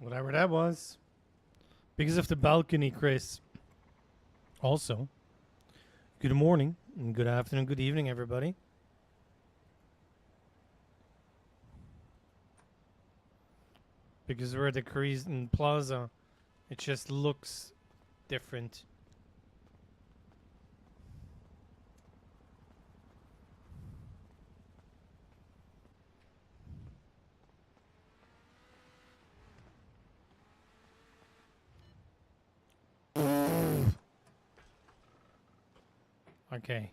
Whatever that was. Because of the balcony, Chris. Also, good morning, and good afternoon, good evening, everybody. Because we're at the Crescent Plaza, it just looks different. Okay.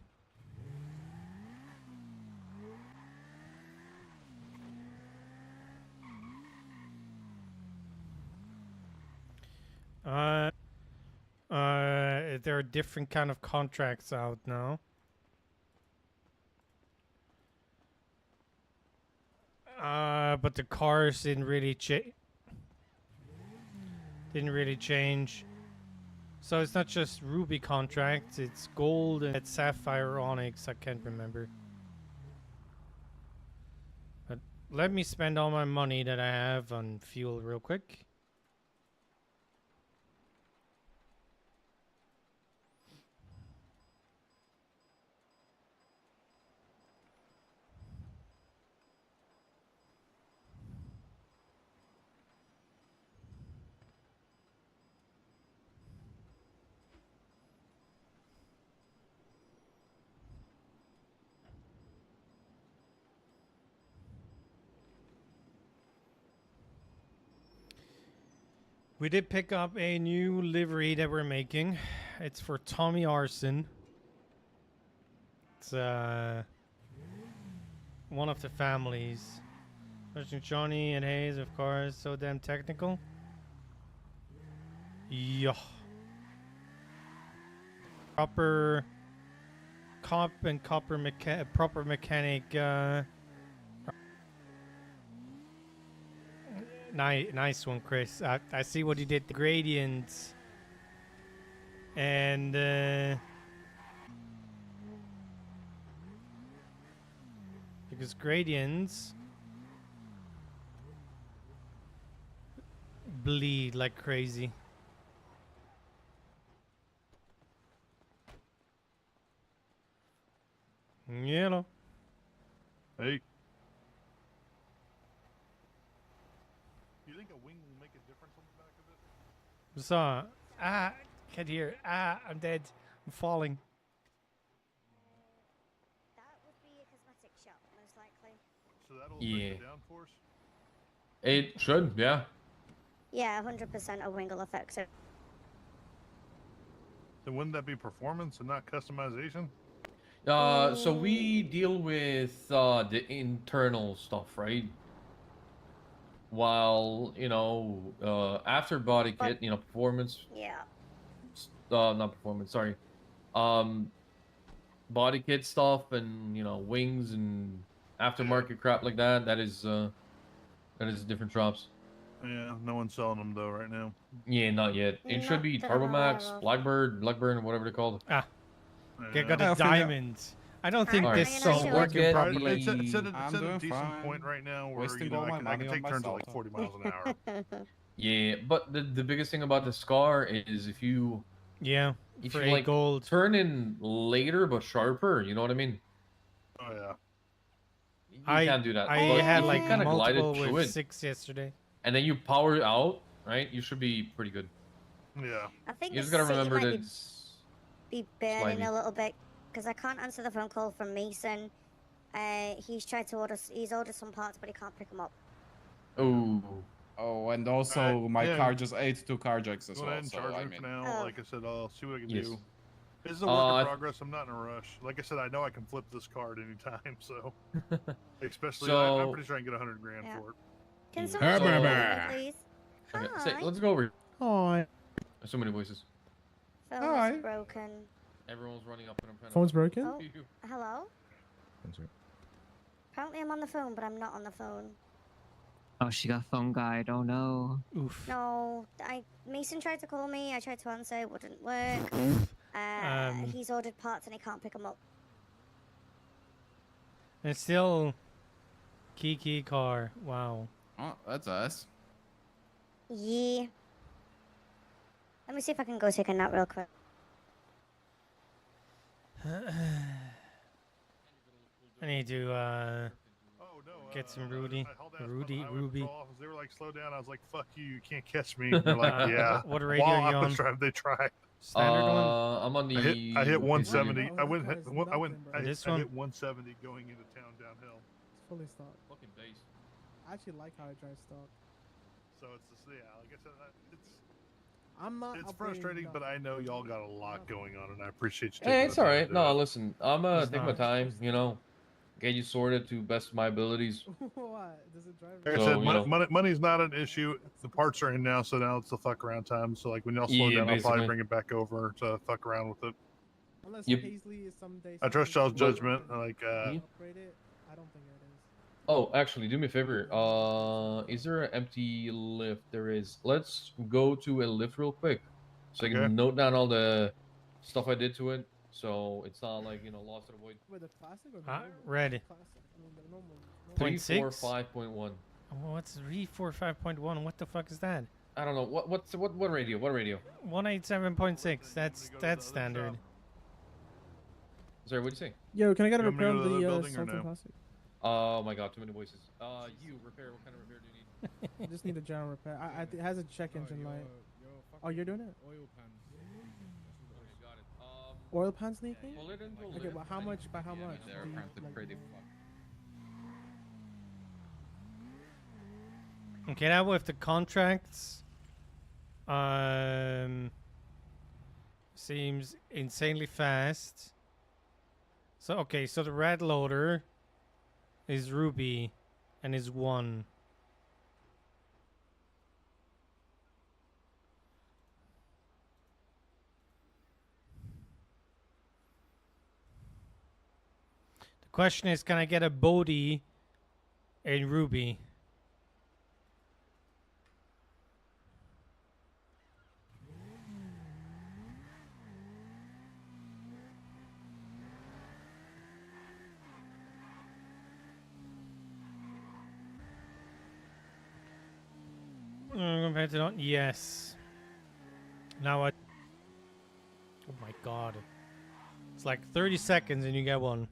There are different kind of contracts out now. But the cars didn't really change. So it's not just Ruby contracts, it's gold and it's sapphire onyx, I can't remember. But let me spend all my money that I have on fuel real quick. We did pick up a new livery that we're making. It's for Tommy Arson. It's one of the families. Especially Johnny and Hayes, of course. So damn technical. Yeah. Proper cop and proper mechanic. Nice one, Chris. I see what you did. The gradients and because gradients bleed like crazy. You know. Hey. You think a wing will make a difference on the back of it? What's can't hear. I'm dead. I'm falling. That would be a cosmetic shop, most likely. So that'll bring the downforce? It should, yeah. Yeah, 100% a wingle effect. So Then wouldn't that be performance and not customization? So we deal with the internal stuff, right? While, after body kit, performance. yeah. Not performance, sorry. Body kit stuff and, wings and aftermarket crap like that, that is different shops. Yeah, no one's selling them though right now. Yeah, not yet. It should be Turbomax, Blackburn, or whatever they're called. I Yeah. got a diamond. I don't think Alright, this so is we're working good. properly. It's at I'm a doing decent fine. point right now where Wasting all I my can money take on turns at like myself. 40 miles an hour. Yeah, but the biggest thing about the Scar is if you For like gold. turn in later but sharper, you know what I mean? Oh yeah. You can't do that. I But had if like you kind of glided multiple through with it, 6 yesterday. and then you power out, right? You should be pretty good. Yeah. I think You just the gotta city remember might that be burning slimy. a little bit because I can't answer the phone call from Mason. He's tried to he's ordered some parts, but he can't pick them up. Oh. Oh, and also my yeah. car just ate 2 carjacks as Go well. ahead and So charge I me mean, for now. Oh. Like I said, I'll see what I can Yes. do. This is a work in progress. I'm not in a rush. Like I said, I know I can flip this car at any time, so especially I'm pretty sure I can get 100 grand Yeah. for it. Can Yeah. someone So- call me, please? Okay, Hi. let's go over. Hi. There's so many voices. Phone's Hi. broken. Everyone's running up and I'm trying Phone's broken? Oh, hello? Apparently I'm on the phone, but I'm not on the phone. Oh, she got phone guide. Oh no. Oof. No, Mason tried to call me. I tried to answer. It wouldn't work. He's ordered parts and he can't pick them up. And still Kiki car. Wow. oh, that's us. Yeah. Let me see if I can go take a nap real quick. I need to Oh no! get some Rudy. I hauled ass Rudy, from the highway Ruby. patrol office. They were like, "Slow down." I was like, "Fuck you! You can't catch me." And they're like, "Yeah." What radio While are you I was on? driving, they tried. Standard one? I'm on the. I hit what page are you? 170. I went. This I one? hit 170 going into town downhill. It's fully stocked. Fucking base. I actually like how it drives stock. So it's just, yeah. Like I said, I'm not. it's upgrading frustrating, enough. but I know y'all got a lot going on, and I appreciate you. Hey, taking it's the time alright. to do No, it. listen, I'm It's take my not. time. You know, get you sorted to best of my abilities. What? Does it drive? Like I So, said, you know. money's not an issue. The parts are in now, so now it's the fuck around time. So like when y'all slow Yeah, down, I'll probably basically. bring it back over to fuck around with it. Unless Yep. Paisley is someday. I trust y'all's something judgment. that Like, can upgrade it. I don't think it is. Oh, actually, do me a favor. Is there an empty lift? There is. Let's go to a lift real quick, so I Okay. can note down all the stuff I did to it, so it's not like lost in the void. Wait, the classic or the normal? Red. Classic. I mean, the normal. 345.1. What's 345.1? What the fuck is that? I don't know. What radio? What radio? 187.6. That's standard. Sorry, what'd you say? Yo, can I get a You want me to repair go on to the the building or Sultan no? Classic? Oh my god, too many voices. You repair. What kind of repair do you need? I just need a general repair. It has a check engine light. Oh, you're doing it? Oil pan. Okay, got it. Oil pan sneaking? Pull it into a Okay, lift. but how much? By how much? They're Do you, apparently like- pretty fucked. Okay, now with the contracts, seems insanely fast. So okay, so the red loader is Ruby, and is 1. The question is, can I get a Bodhi in Ruby? Compared to not, yes. Now I. Oh my god. It's like 30 seconds and you get one.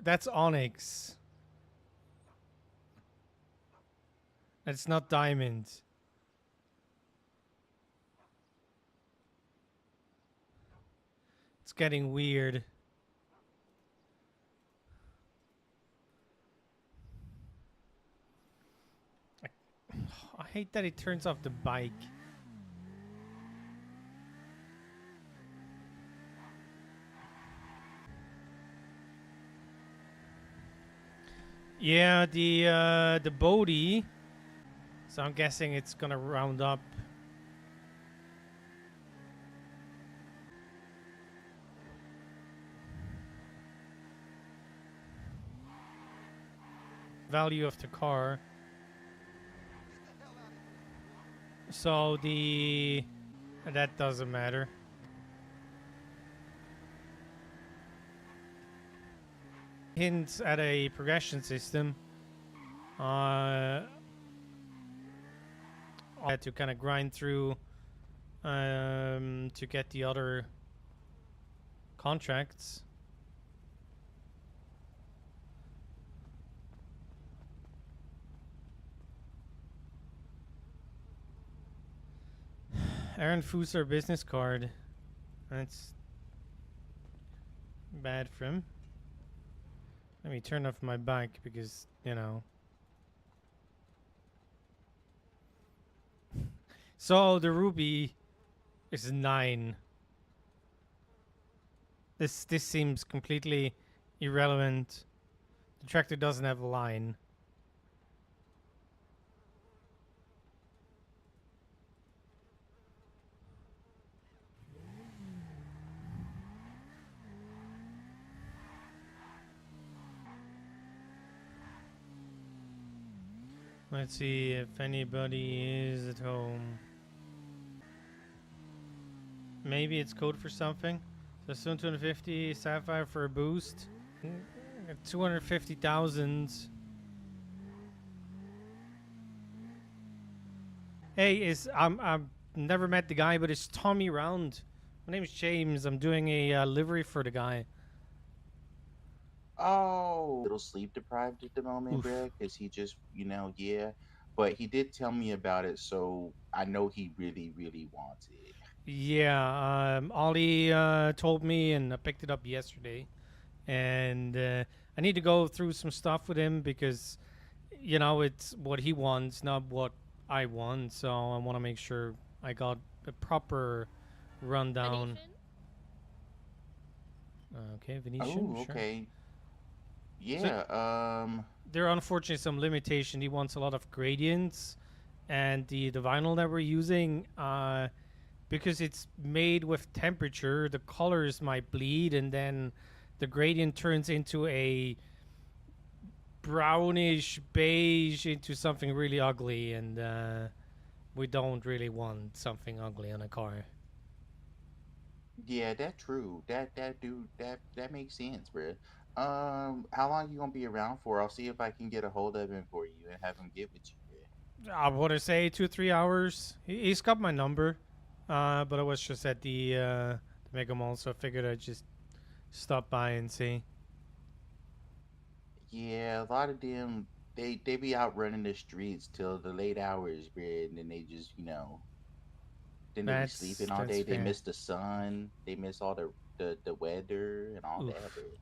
That's Onyx. That's not Diamond. It's getting weird. I hate that it turns off the bike. Yeah, the Bodhi. So I'm guessing it's gonna round up. Value of the car. So that doesn't matter. Hints at a progression system. To kind of grind through to get the other contracts. Aaron Fusar business card. That's bad for him. Let me turn off my bike because, you know. So the Ruby is 9. This seems completely irrelevant. The tractor doesn't have a line. Let's see if anybody is at home. Maybe it's code for something. So soon 250 Sapphire for a boost. 250,000. Hey, I'm never met the guy, but is Tommy around? My name is James. I'm doing a livery for the guy. Oh, little sleep deprived at the moment, Oof. bruh, because he just, yeah. But he did tell me about it, so I know he really, really wants it. Yeah, Ollie told me, and I picked it up yesterday. And I need to go through some stuff with him because, it's what he wants, not what I want. So I want to make sure I got a proper rundown. Okay, Venetian, Oh, sure. okay. So Yeah, there are unfortunately some limitation. He wants a lot of gradients, and the vinyl that we're using, because it's made with temperature, the colors might bleed, and then the gradient turns into a brownish beige into something really ugly, and we don't really want something ugly on a car. yeah, that's true. That makes sense, bruh. How long you gonna be around for? I'll see if I can get a hold of him for you and have him get with you, bruh. I want to say 2-3 hours. He's got my number, but I was just at the Mega Mall, so I figured I'd just stop by and see. Yeah, a lot of them they be out running the streets till the late hours, bruh, and then they just, then they be sleeping all That's day. They fair. miss the sun. They miss all the weather and all that, Oof. bruh.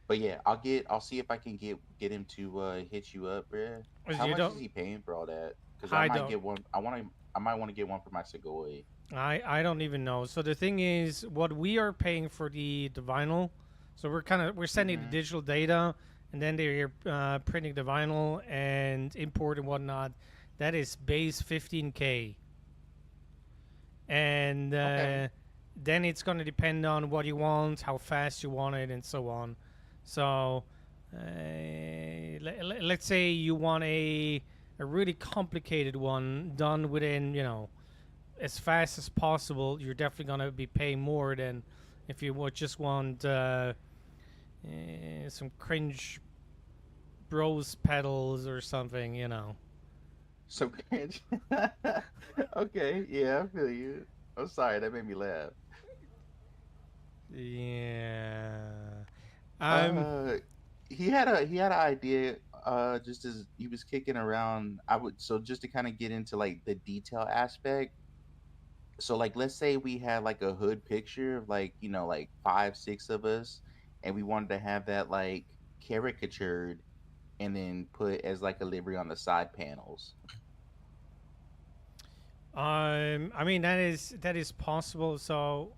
But yeah, I'll see if I can get him to hit you up, bruh. How You much is don't. he paying for all that? Because I I might don't. get one. I might want to get one for my Segoy. I don't even know. So the thing is, what we are paying for the vinyl. So we're sending the Mm-hmm. digital data, and then they're printing the vinyl and import and whatnot. That is base 15K, and Okay. then it's gonna depend on what you want, how fast you want it, and so on. So let's say you want a really complicated one done within as fast as possible, you're definitely gonna be paying more than if you would just want some cringe bros pedals or something. So cringe. Okay, yeah, I feel you. I'm sorry, that made me laugh. Yeah. Um. Uh, he had an idea. Just as he was kicking around, just to kind of get into like the detail aspect. So like, let's say we had like a hood picture of like like five, six of us, and we wanted to have that like caricatured and then put as like a livery on the side panels. I mean that is possible. So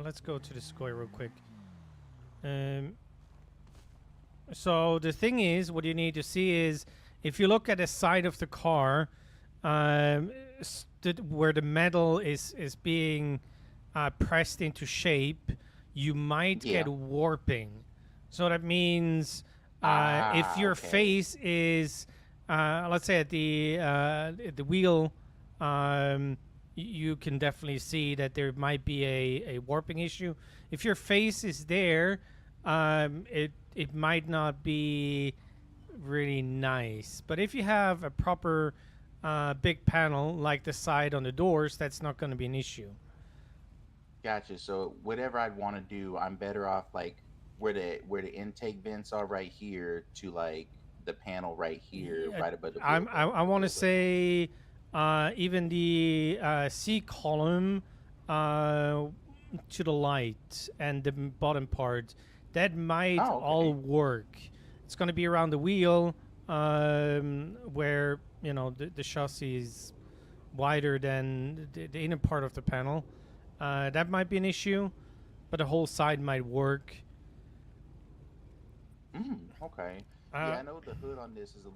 let's go to the square real quick. Um. So the thing is, what you need to see is if you look at the side of the car, um, where the metal is being pressed into shape, you might Yeah. get warping. So that means if Ah, your okay. face is, let's say at the wheel, you can definitely see that there might be a warping issue. If your face is there, it might not be really nice. But if you have a proper big panel like the side on the doors, that's not going to be an issue. Gotcha. So whatever I'd want to do, I'm better off like where the intake vents are right here to like the panel right here, Yeah, right above the wheel I'm, I, well. I want to Wheel well. say even the C column uh, to the light and the bottom part, that might Oh, all okay. work. It's going to be around the wheel where, the chassis is wider than the inner part of the panel. That might be an issue, but the whole side might work. Okay. Uh, Yeah, I know the hood on this is a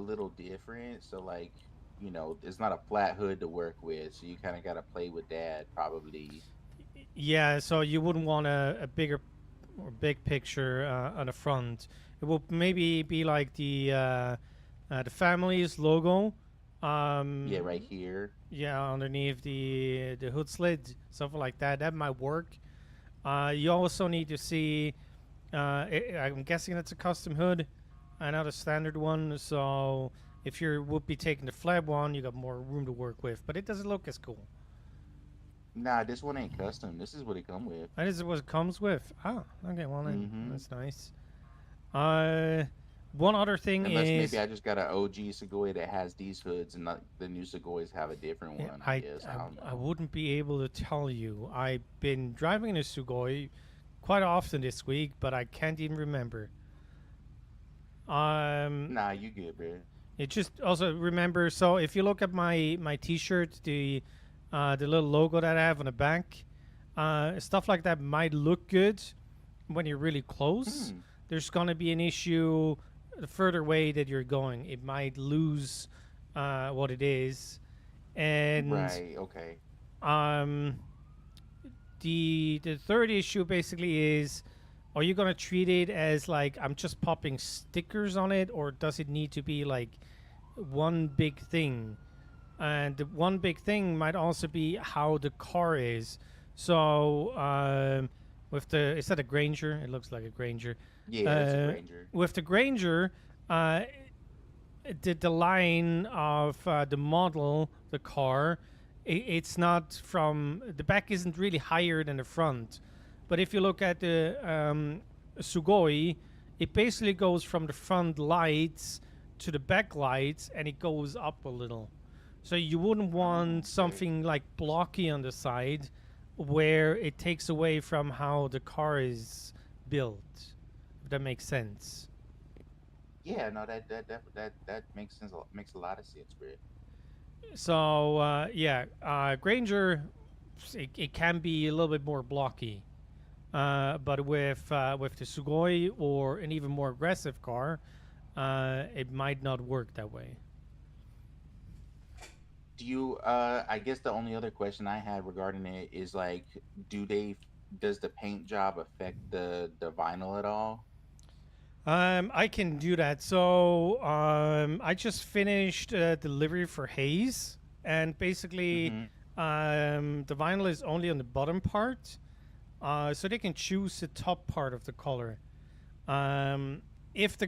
little different. So like, it's not a flat hood to work with, so you kind of got to play with that probably. yeah, so you wouldn't want a bigger or big picture on the front. It will maybe be like the family's logo, Yeah, right here. Yeah, underneath the hood slit, something like that. That might work. You also need to see. I'm guessing it's a custom hood, not a standard one. So if you would be taking the flab one, you got more room to work with. But it doesn't look as cool. Nah, this one ain't custom. This is what it come with. That is what it comes with. Ah, okay. Well, then Mm-hmm. that's nice. One other thing Unless is maybe I just got an OG Segoy that has these hoods, and not, the new Segoys have a different yeah, one. I guess I don't know. I wouldn't be able to tell you. I've been driving a Sugoi quite often this week, but I can't even remember. Nah, you good, bro. It just also remember. So if you look at my T-shirt, the little logo that I have on the back, stuff like that might look good when you're really close. There's gonna be an issue the further away that you're going. It might lose what it is, and Right. Okay. the third issue basically is, are you gonna treat it as like I'm just popping stickers on it, or does it need to be like one big thing? And the one big thing might also be how the car is. So with the, is that a Granger? It looks like a Granger. Yeah, it's a Granger. With the Granger, the line of the model, the car, it's not from the back isn't really higher than the front. But if you look at the Sugoi, it basically goes from the front lights to the back lights, and it goes up a little. So you wouldn't want something like blocky on the side where it takes away from how the car is built. If that makes sense. Yeah, no, that makes sense. Makes a lot of sense, bro. So Granger, it can be a little bit more blocky, but with the Sugoi or an even more aggressive car, it might not work that way. Do you? I guess the only other question I had regarding it is like, does the paint job affect the vinyl at all? I can do that. So I just finished delivery for Hayes, and basically the vinyl is only on the bottom part, so they can choose the top part of the color. If the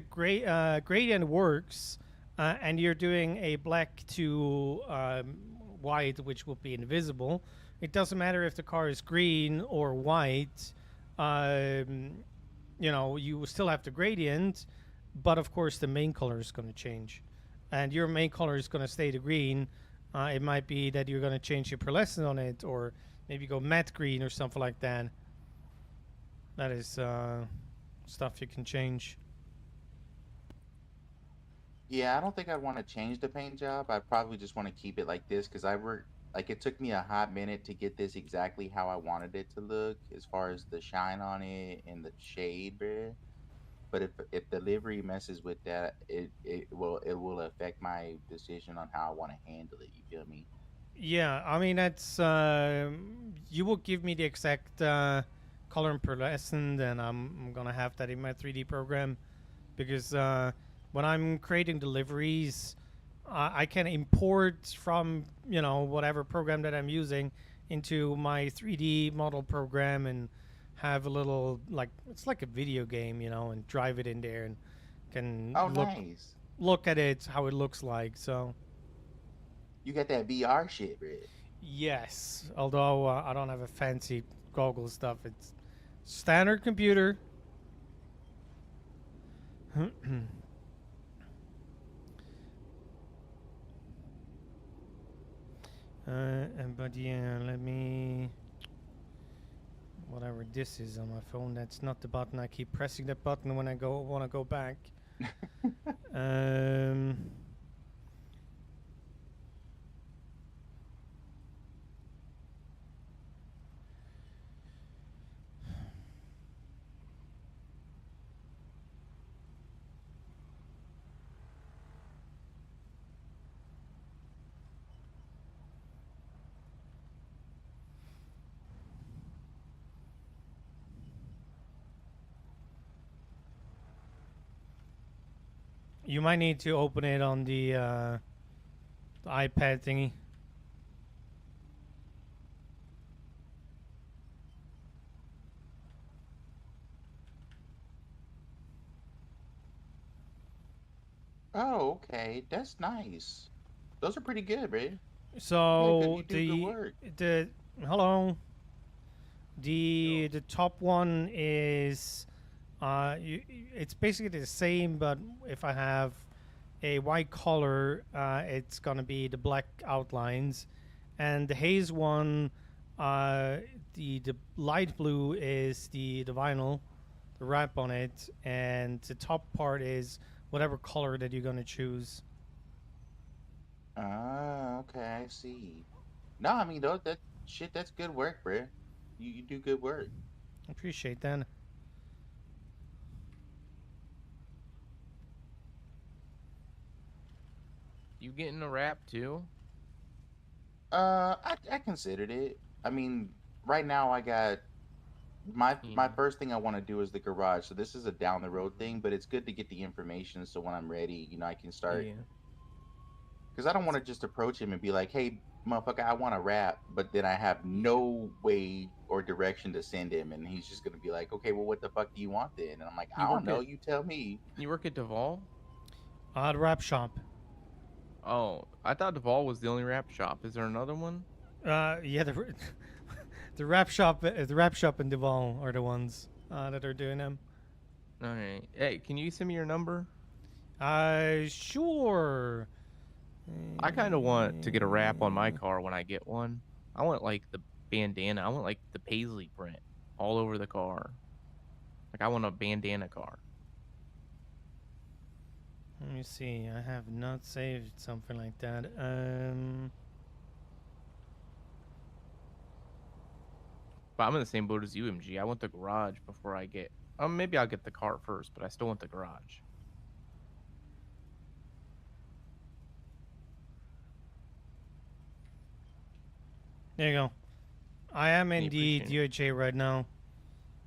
gradient works, and you're doing a black to white, which will be invisible, it doesn't matter if the car is green or white. You will still have the gradient, but of course the main color is going to change, and your main color is going to stay the green. It might be that you're going to change your pearlescent on it, or maybe go matte green or something like that. That is stuff you can change. Yeah, I don't think I'd want to change the paint job. I probably just want to keep it like this because it took me a hot minute to get this exactly how I wanted it to look as far as the shine on it and the shade, bruh. But if the livery messes with that, it will affect my decision on how I want to handle it. You feel me? Yeah, I mean that's you will give me the exact color and pearlescent, and I'm gonna have that in my 3D program, because when I'm creating deliveries, I can import from whatever program that I'm using into my 3D model program and have a little, like, it's like a video game, and drive it in there and can Nice. look at it how it looks like. So You got that VR shit, bro. yes, although I don't have a fancy goggle stuff. It's standard computer. But yeah, let me. Whatever this is on my phone, that's not the button. I keep pressing that button when I want to go back. You might need to open it on the The iPad thingy. Oh, okay. That's nice. Those are pretty good, bro. Yeah, So you do good work. the hello. The top one is it's basically the same, but if I have a white color, it's gonna be the black outlines, and the haze one, the light blue is the vinyl, the wrap on it, and the top part is whatever color that you're gonna choose. Ah, okay, I see. No, I mean, that shit, that's good work, bro. You do good work. Appreciate that. You getting a wrap too? I considered it. I mean, right now I got my first thing I want to do is the garage. So this is a down the road thing, but it's good to get the information so when I'm ready, I can start. Yeah. Because I don't want to just approach him and be like, "Hey, motherfucker, I want to rap," but then I have no way or direction to send him, and he's just gonna be like, "Okay, well, what the fuck do you want then?" And I'm like, "I don't know. You tell me." You work at Duval? The wrap shop. Oh, I thought Duval was the only wrap shop. Is there another one? Yeah, the wrap shop, and Duval are the ones that are doing them. All right. Hey, can you send me your number? Sure. I kind of want to get a wrap on my car when I get one. I want like the bandana. I want like the paisley print all over the car. Like I want a bandana car. Let me see. I have not saved something like that. But I'm in the same boat as you, MG. I want the garage before I get. Maybe I'll get the car first, but I still want the garage. There you go. I am in Any the appreciation. DOJ right now.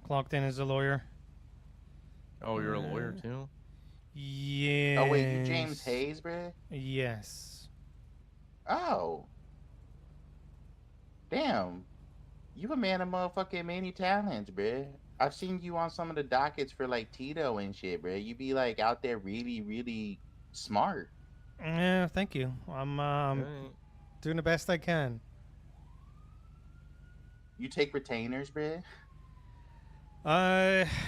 Clocked in as a lawyer. Oh, you're a lawyer too? Yeah. Oh wait, you James Hayes, bro? Yes. Oh, damn. You a man of motherfucking many talents, bruh. I've seen you on some of the dockets for like Tito and shit, bruh. You be like out there really, really smart. Yeah, thank you. I'm Alright. doing the best I can. You take retainers, bruh?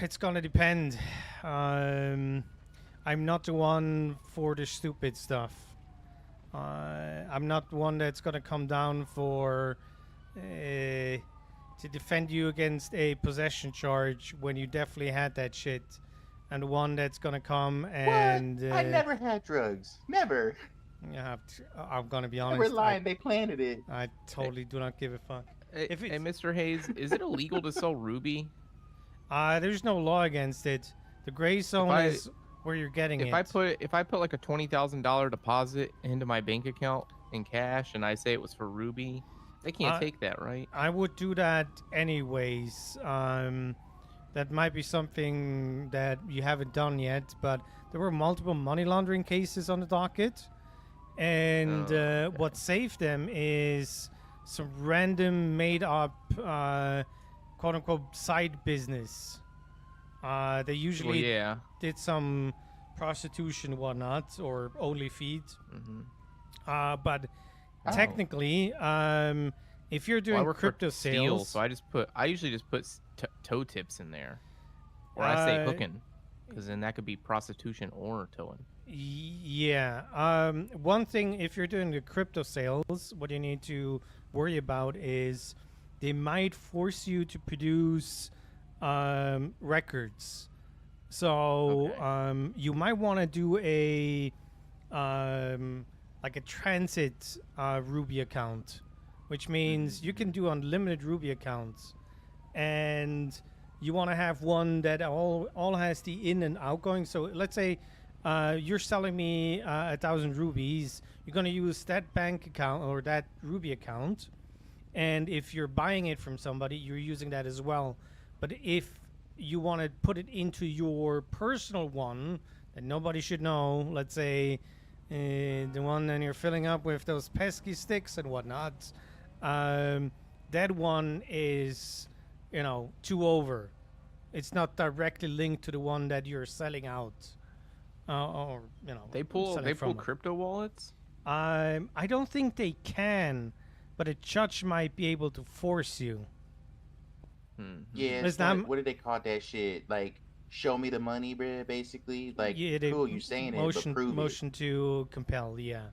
It's gonna depend. I'm not the one for the stupid stuff. I'm not the one that's gonna come down for to defend you against a possession charge when you definitely had that shit, and the one that's gonna come and what? I never had drugs. Never. I'm gonna be honest. They were lying. They planted it. I totally do not give a fuck. Hey, If hey, it's- Mr. Hayes, is it illegal to sell ruby? There's no law against it. The gray zone I- is where you're getting it. If I put like a $20,000 deposit into my bank account in cash and I say it was for ruby, they can't take that, right? I would do that anyways. That might be something that you haven't done yet, but there were multiple money laundering cases on the docket. And what saved them is some random made up, quote unquote, side business. They usually did some prostitution and whatnot, or only feed. But technically, if you're doing I work crypto for steel, sales, so I usually just put toe tips in there, or I say hooking, because then that could be prostitution or towing. Yeah. One thing, if you're doing the crypto sales, what you need to worry about is they might force you to produce records. So you might want to do a like a transit Ruby account, which means you can do unlimited Ruby accounts, and you want to have one that all has the in and outgoing. So let's say you're selling me 1,000 rubies. You're going to use that bank account or that Ruby account, and if you're buying it from somebody, you're using that as well. But if you want to put it into your personal one that nobody should know, let's say The one that you're filling up with those pesky sticks and whatnot, that one is, 2 over. It's not directly linked to the one that you're selling out, or They pull selling from. crypto wallets. I don't think they can, but a judge might be able to force you. Yeah, it's what do they call that shit? Like, show me the money, bruh, basically. Like, Yeah, cool, you saying it, but prove motion it. to compel, yeah.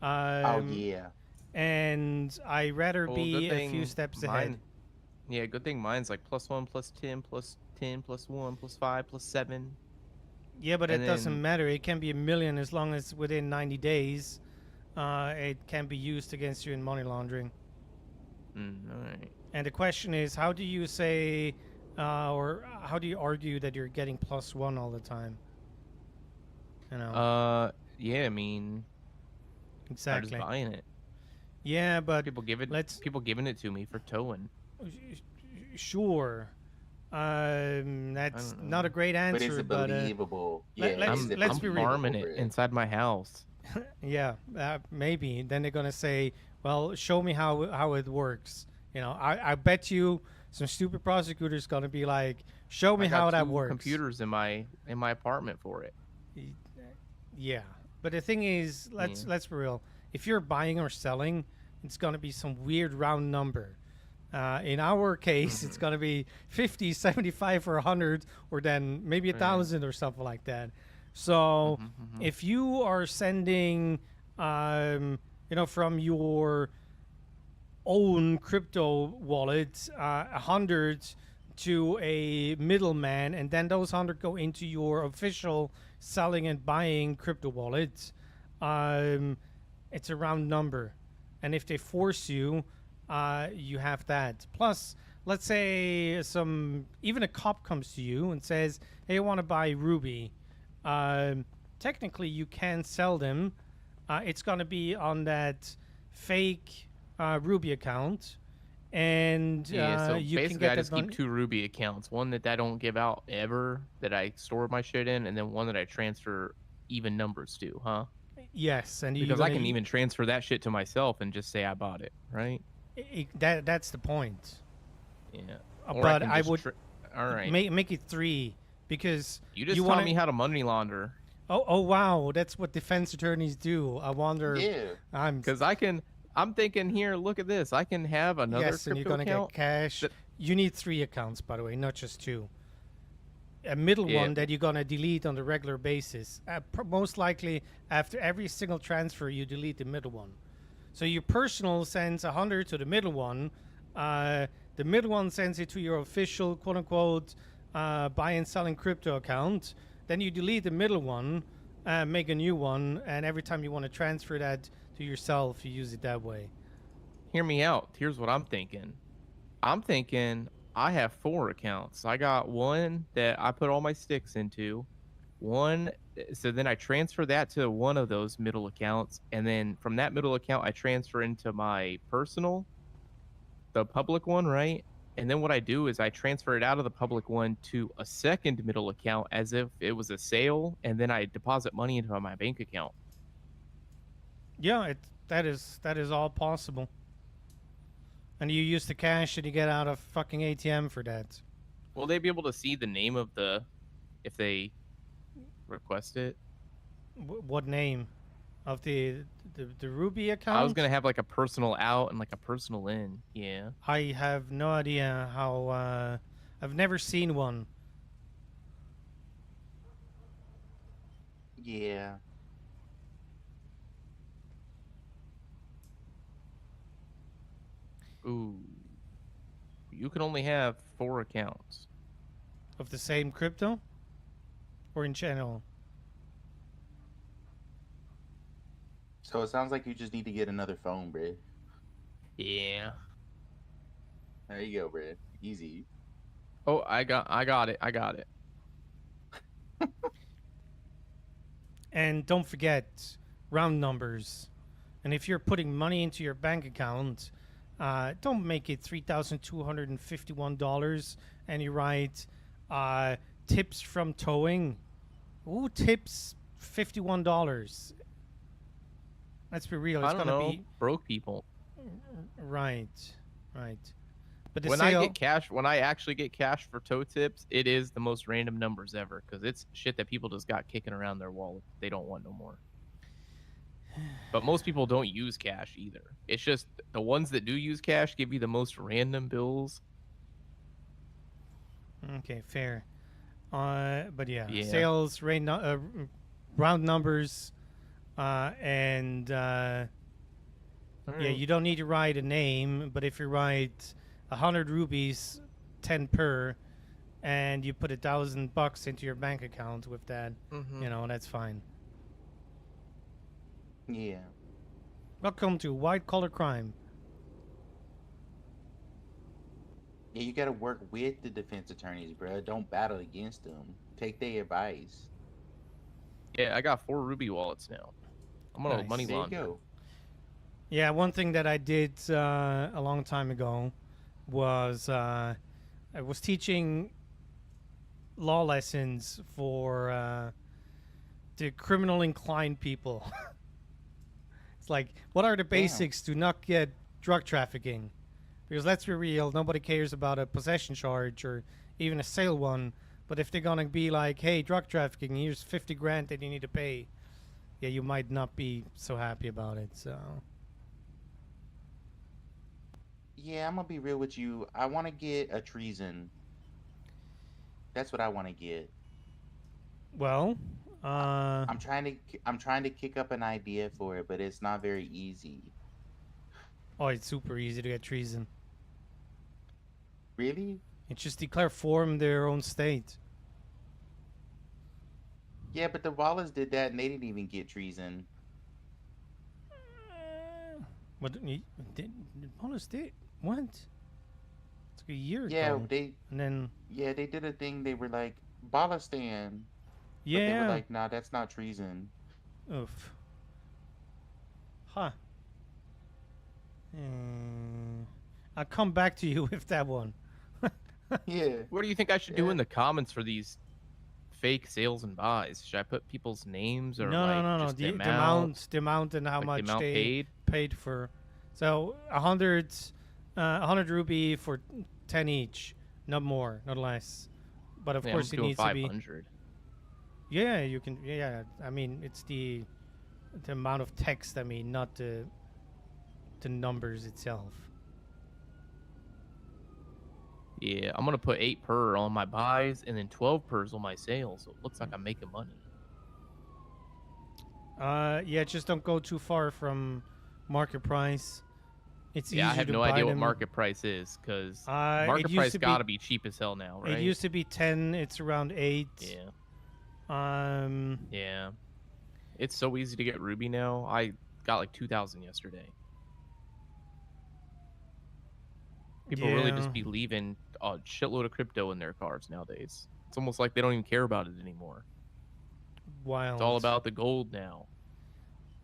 Oh, yeah. And I rather Well, be good a few thing steps mine- ahead. Yeah, good thing mine's like +1, +10, +10, +1, +5, +7. Yeah, but and it doesn't then- matter. It can be a million as long as within 90 days, it can be used against you in money laundering. All right. And the question is, how do you say, or how do you argue that you're getting +1 all the time? Yeah, I mean, I'm Exactly. just buying it. Yeah, but People giving it to me for towing. Sure. That's don't not a great answer, But is it but believable? let's be real. farming it inside my house. yeah, maybe. Then they're gonna say, "Well, show me how it works." I bet you some stupid prosecutor's gonna be like, "Show me I got how that 2 works." computers in my apartment for it. Yeah, but the thing is, let's be real. If you're buying or selling, it's gonna be some weird round number. In our case, it's gonna be 50, 75, or 100, or then maybe 1,000 or something like that. So if you are sending, from your own crypto wallet, 100 to a middleman, and then those 100 go into your official selling and buying crypto wallet, it's a round number. And if they force you, you have that. Plus, let's say even a cop comes to you and says, "Hey, I want to buy Ruby." Technically, you can sell them. It's going to be on that fake Ruby account, and So you basically, can get I that just keep 2 Ruby accounts. One that I don't give out ever, that I store my shit in, and then one that I transfer even numbers to, huh? Yes, and because I can even transfer that shit to myself and just say I bought it, right? That's the point. Yeah. But I would all right. make it 3 because You just wanna... taught me how to money launder. Oh wow, that's what defense attorneys do. I wonder. Yeah. Because I'm thinking here. Look at this. I can have another Yes, and you're gonna account get cash. You need 3 accounts, by the way, not just 2. A middle one that you're gonna delete on a regular basis. Most likely, after every single transfer, you delete the middle one. So your personal sends 100 to the middle one. The middle one sends it to your official, quote unquote, buy and selling crypto account. Then you delete the middle one, make a new one, and every time you want to transfer that to yourself, you use it that way. Hear me out. Here's what I'm thinking. I'm thinking I have 4 accounts. I got one that I put all my sticks into. So then I transfer that to one of those middle accounts, and then from that middle account, I transfer into my personal, the public one, right? And then what I do is I transfer it out of the public one to a second middle account as if it was a sale, and then I deposit money into my bank account. Yeah, that is all possible. And you use the cash that you get out of fucking ATM for that. Will they be able to see the name of if they request it? What name of the Ruby account? I was gonna have like a personal out and like a personal in. Yeah. I have no idea how. I've never seen one. Yeah. Ooh. You can only have 4 accounts. Of the same crypto? Or in general? So it sounds like you just need to get another phone, bruh. Yeah. There you go, bruh. Easy. Oh, I got it. And don't forget round numbers. And if you're putting money into your bank account, don't make it $3,251 and you write tips from towing. Who tips $51? Let's be real. I It's don't gonna know, be broke people. right. But the When sale. I get cash, when I actually get cash for toe tips, it is the most random numbers ever because it's shit that people just got kicking around their wallet. They don't want no more. But most people don't use cash either. It's just the ones that do use cash give you the most random bills. Okay, fair. But yeah, Yeah. sales round numbers, and yeah, you don't need to write a name, but if you write 100 rupees, 10 per, and you put $1,000 into your bank account with that, Mhm. you know, that's fine. Yeah. Welcome to White Collar Crime. Yeah, you gotta work with the defense attorneys, bro. Don't battle against them. Take their advice. Yeah, I got 4 Ruby wallets now. I'm gonna Nice. money There you launder. go. Yeah, one thing that I did a long time ago was I was teaching law lessons for the criminal inclined people. It's like, what are the basics to not get drug trafficking? Because let's be real, nobody cares about a possession charge or even a sale one. But if they're gonna be like, hey, drug trafficking, here's 50 grand that you need to pay, yeah, you might not be so happy about it. So Yeah, I'm gonna be real with you. I want to get a treason. That's what I want to get. well, I'm trying to kick up an idea for it, but it's not very easy. oh, it's super easy to get treason. Really? It's just declare form their own state. Yeah, but the Wallace did that and they didn't even get treason. What did Wallace did? What? It's like a year Yeah, ago. And then they did a thing. They were like Balistan, but they were yeah. like, nah, that's not treason. Oof. Huh. I'll come back to you with that one. Yeah. What do you think I should do in the comments for these fake sales and buys? Should I put people's names or No. just The amount? amount and how Like the much amount they paid? for. So 100 rupee for 10 each, not more, not less. But of Yeah, course I'm it doing needs to be. 500. Yeah, you can. Yeah, I mean it's the amount of text. I mean, not the numbers itself. Yeah, I'm gonna put 8 per on my buys and then 12 pers on my sales, so it looks like I'm making money. Yeah, just don't go too far from market price. It's Yeah, I easier have to no buy idea what them. market price is because It market used price to be- gotta be cheap as hell now, right? It used to be 10. It's around 8. Yeah, Yeah. it's so easy to get Ruby now. I got like 2,000 yesterday. People really just Yeah. be leaving a shitload of crypto in their cars nowadays. It's almost like they don't even care about it anymore. Wild. It's all about the gold now.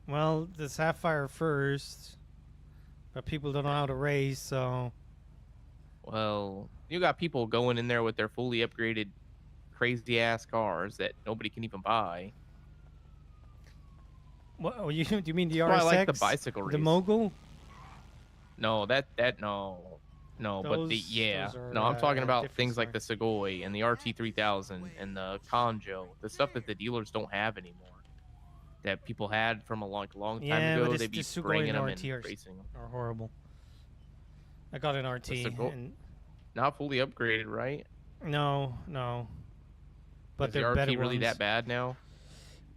Well, the Sapphire first, but people don't know how to raise, so Well, you got people going in there with their fully upgraded crazy ass cars that nobody can even buy. what? Oh, you do you mean the That's why RSX? I like the bicycle race. The Mogul? No, no, but Those are, no, I'm talking about different things like the story. Segoy and the RT3000 and the Conjo, the stuff that the dealers don't have anymore. That people had from a long time Yeah, ago. but They'd the be Sugoi bringing and them RT and racing them. are horrible. I got an RT, Segoy- and Not fully upgraded, right? no, but Is the they're RT better really ones. that bad now?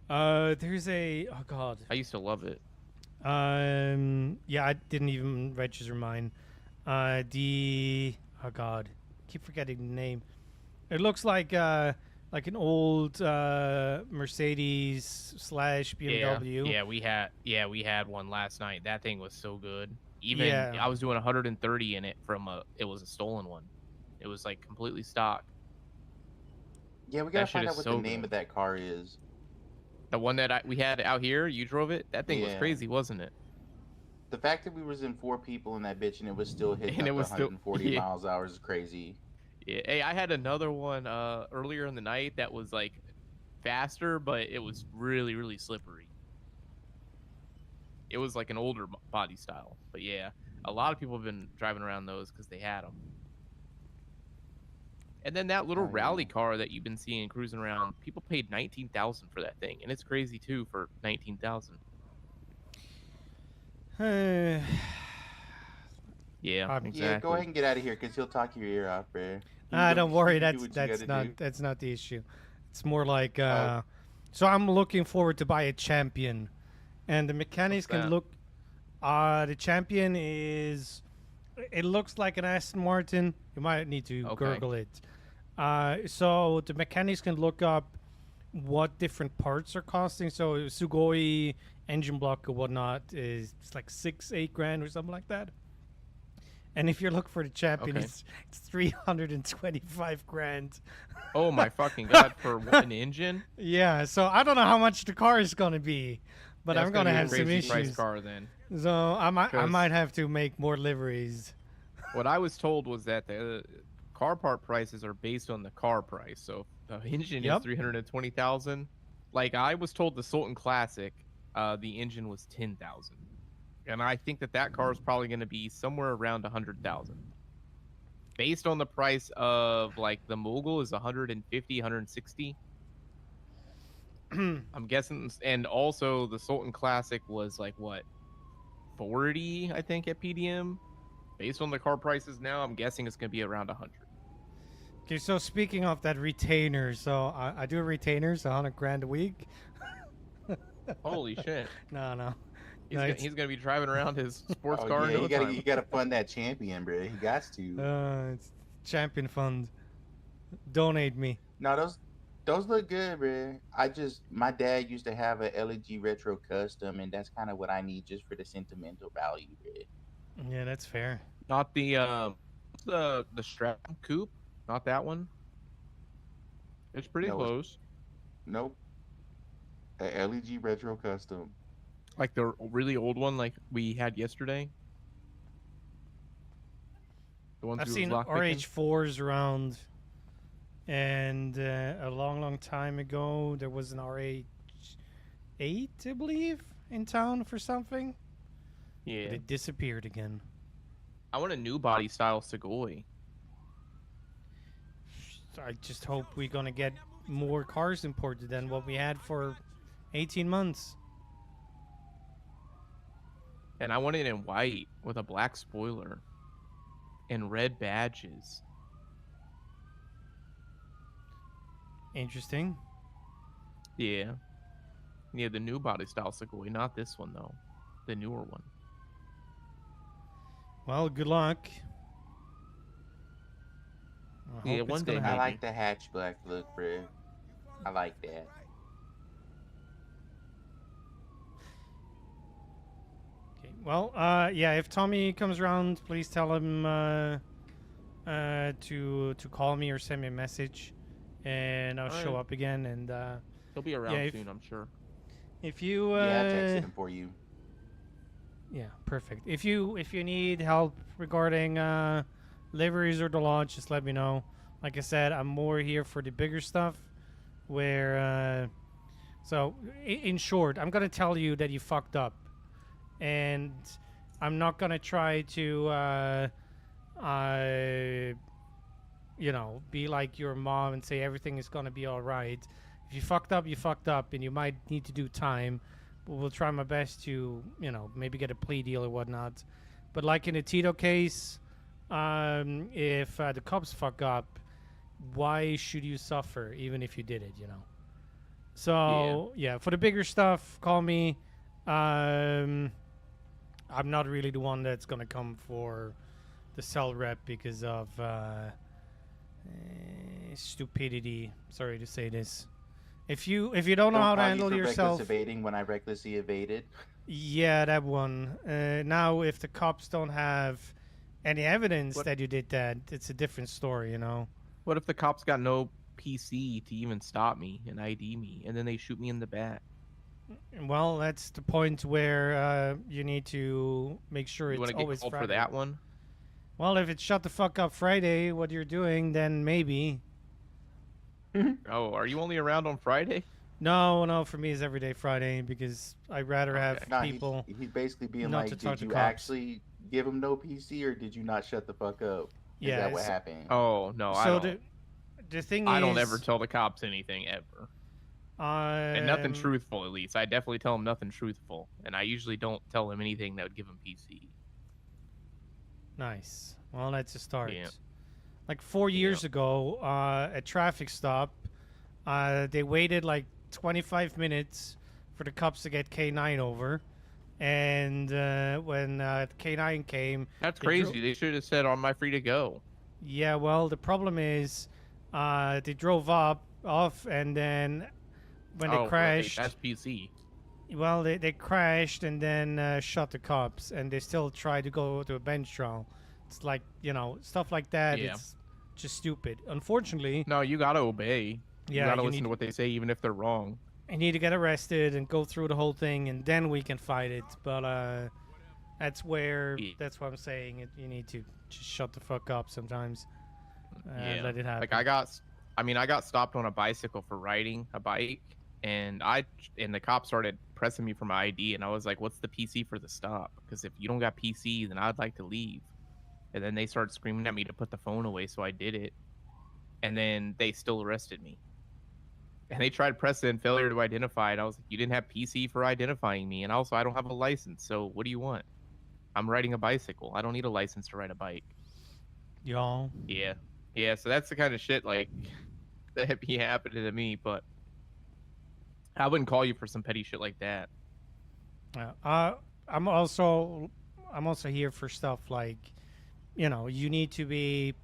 There's a oh god. I used to love it. Yeah, I didn't even register mine. The oh god, keep forgetting the name. It looks like an old Mercedes / BMW. Yeah, we had one last night. That thing was so good. Even Yeah. I was doing 130 in it it was a stolen one. It was like completely stock. Yeah, we That gotta shit find is out what so the name good. of that car is. The one that we had out here, you drove it. That thing was Yeah. crazy, wasn't it? The fact that we was in 4 people in that bitch and it was still hitting And it up to was still- 140 yeah. miles an hour is crazy. Yeah. Hey, I had another one earlier in the night that was like faster, but it was really, really slippery. it was like an older body style. But yeah, a lot of people have been driving around those because they had them. And then that little rally car that you've been seeing cruising around, people paid $19,000 for that thing, and it's crazy too for $19,000. Yeah, exactly. Yeah, go ahead and get out of here because he'll talk your ear off, bro. Don't worry, that's not the issue. It's more like so I'm looking forward to buy a champion, and the mechanics can look. The champion is. It looks like an Aston Martin. You might need to Google it. So the mechanics can look up what different parts are costing. So Sugoi engine block or whatnot is like 6-8 grand or something like that. And if you're looking for the champion, it's 325 grand. Oh my fucking god! For one engine? Yeah. So I don't know how much the car is gonna be, but I'm gonna have some issues. Price car then. So I might have to make more liveries. What I was told was that the car part prices are based on the car price. So if the engine is 320,000. Like I was told, the Sultan Classic, the engine was 10,000. And I think that car is probably going to be somewhere around 100,000. Based on the price of like the Mogul is 150, 160. I'm guessing, and also the Sultan Classic was like what, 40, I think, at PDM. Based on the car prices now, I'm guessing it's going to be around 100. Okay, so speaking of that retainer, so I do retainers, 100 grand a week. Holy shit! No. He's gonna be driving around his sports car. Yeah, you gotta fund that champion, bro. He got to. It's champion fund. Donate me. No, those look good, bro. My dad used to have a LEG Retro Custom, and that's kind of what I need just for the sentimental value, bro. Yeah, that's fair. Not the strap coupe, not that one. It's pretty close. Nope. A LEG Retro Custom. Like the really old one, like we had yesterday. The ones I've seen RH4s around, and a long time ago there was an RH8, I believe, in town for something. Yeah. But it disappeared again. I want a new body style Sugoi. I just hope we're gonna get more cars imported than what we had for 18 months. And I want it in white with a black spoiler and red badges. Interesting. Yeah. Yeah, the new body style Sugoi, not this one though. The newer one. Well, good luck. Yeah, one day. I like the hatchback look, bro. I like that. Okay. Well, yeah. If Tommy comes around, please tell him to call me or send me a message, and I'll show up again. And he'll be around soon, I'm sure. If you I texted him for you. Yeah, perfect. If you need help regarding liveries or the launch, just let me know. Like I said, I'm more here for the bigger stuff. Where, so in short, I'm gonna tell you that you fucked up, and I'm not gonna try to, be like your mom and say everything is gonna be all right. If you fucked up, you fucked up, and you might need to do time. But we'll try my best to, maybe get a plea deal or whatnot. But like in the Tito case, if the cops fuck up, why should you suffer even if you did it, So, yeah, for the bigger stuff, call me. I'm not really the one that's going to come for the cell rep because of stupidity. Sorry to say this. If you don't know how to handle yourself, reckless evading when I recklessly evaded. Yeah, that one. Now, if the cops don't have any evidence that you did that, it's a different story, What if the cops got no PC to even stop me and ID me, and then they shoot me in the back? Well, that's the point where you need to make sure it's always called Friday. For that one? Well, if it's shut the fuck up Friday, what you're doing, then maybe. Oh, are you only around on Friday? No, no, for me it's everyday Friday because I'd rather have Nah, people he's basically being not to like, talk did to you cops. actually give him no PC or did you not shut the fuck up? Is that what Yes. happened? Oh no, I So don't. the thing I is, don't ever tell the cops anything ever, and nothing um, truthful. At least I definitely tell them nothing truthful, and I usually don't tell them anything that would give them PC. nice. Well, that's a start. Yeah. Like 4 years ago, at traffic stop, they waited like 25 minutes for the cops to get K9 over, and when K9 came, That's they crazy. They should have said, "On my free to go." yeah, well, the problem is, they drove off, and then when they Oh, right. crashed, That's PC. well, they crashed and then shot the cops, and they still tried to go to a bench trial. It's like, stuff like that. Yeah. It's just stupid. Unfortunately, No, you gotta obey. You yeah, gotta you listen need to what they say, even if they're wrong. I need to get arrested and go through the whole thing, and then we can fight it. But that's where Yeah. that's what I'm saying. You need to just shut the fuck up sometimes. Yeah. Let it happen. Like I got stopped on a bicycle for riding a bike, and the cop started pressing me for my ID, and I was like, "What's the PC for the stop? Because if you don't got PC, then I'd like to leave." And then they started screaming at me to put the phone away, so I did it. And then they still arrested me. And they tried precedent failure to identify, and I was like, "You didn't have PC for identifying me, and also I don't have a license. So what do you want? I'm riding a bicycle. I don't need a license to ride a bike." Y'all. Yeah, yeah. So that's the kind of shit like that be happening to me. But I wouldn't call you for some petty shit like that. I'm also here for stuff like, you need to be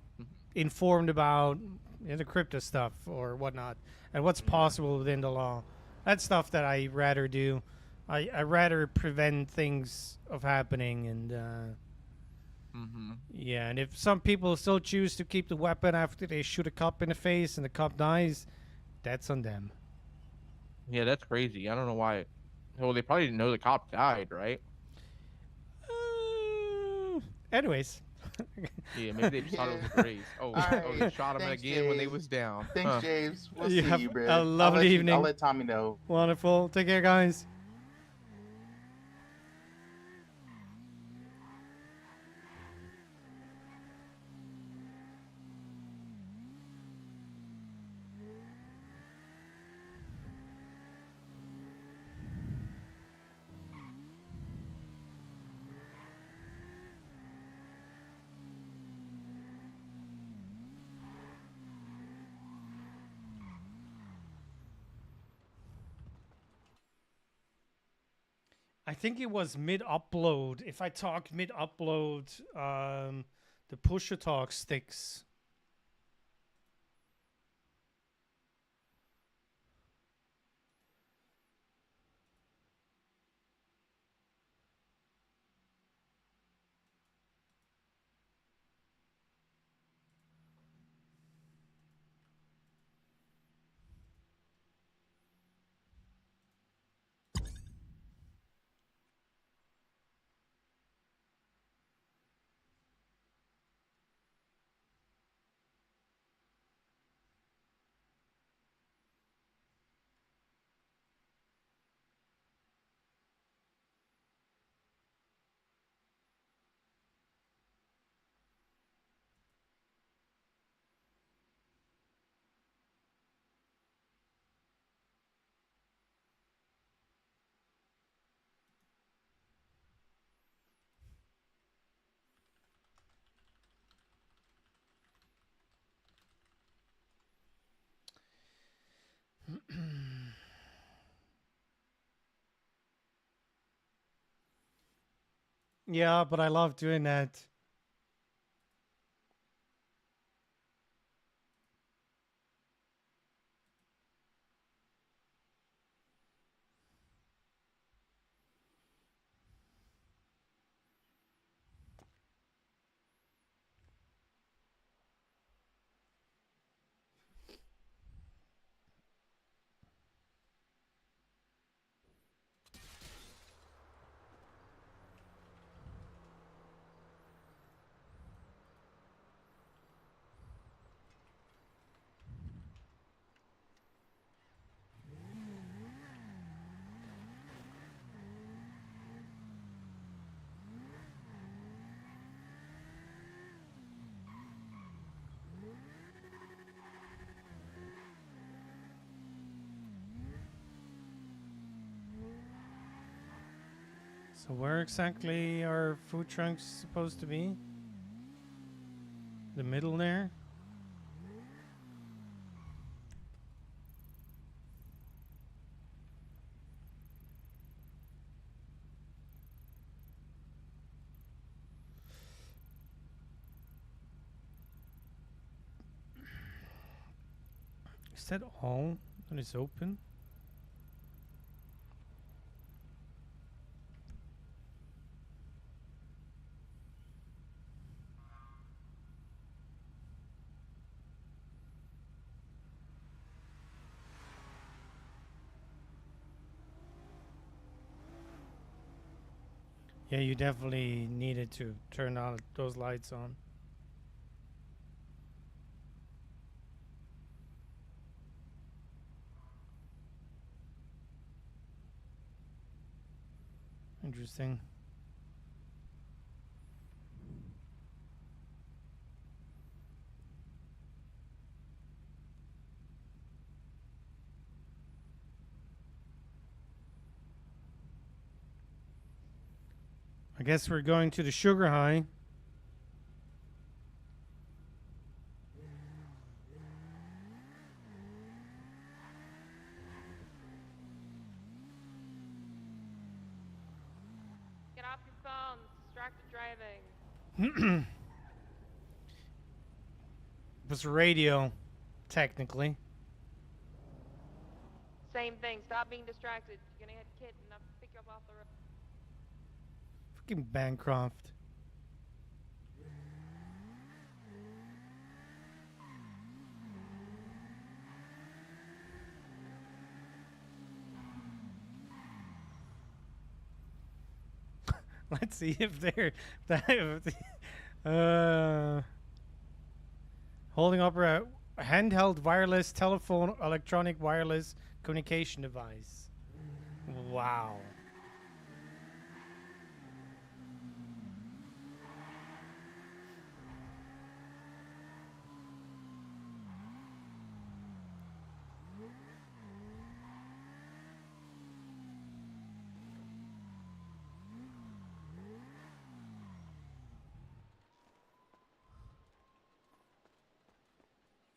informed about the crypto stuff or whatnot, and what's possible within the law. That's stuff that I rather do. I rather prevent things of happening, and yeah. And if some people still choose to keep the weapon after they shoot a cop in the face and the cop dies, that's on them. Yeah, that's crazy. I don't know why. Well, they probably didn't know the cop died, right? Anyways. Yeah, maybe they just thought it was a graze. Oh, they shot him Thanks, again when they James. was down. Thanks, Huh. James. We'll You see have you, bro. a lovely evening. I'll let Tommy know. Wonderful. Take care, guys. I think it was mid-upload. If I talk mid-upload, the push-to-talk sticks. Yeah, but I love doing that. So where exactly are food trucks supposed to be? The middle there? Is that all that is open? Yeah, you definitely needed to turn on those lights on. Interesting. I guess we're going to the Sugar High. Get off your phones. Distracted driving. It was radio, technically. Same thing. Stop being distracted. You're gonna hit a kid and I'll pick you up off the road. Fucking Bancroft. Let's see if they're holding up a handheld wireless telephone electronic wireless communication device. Wow.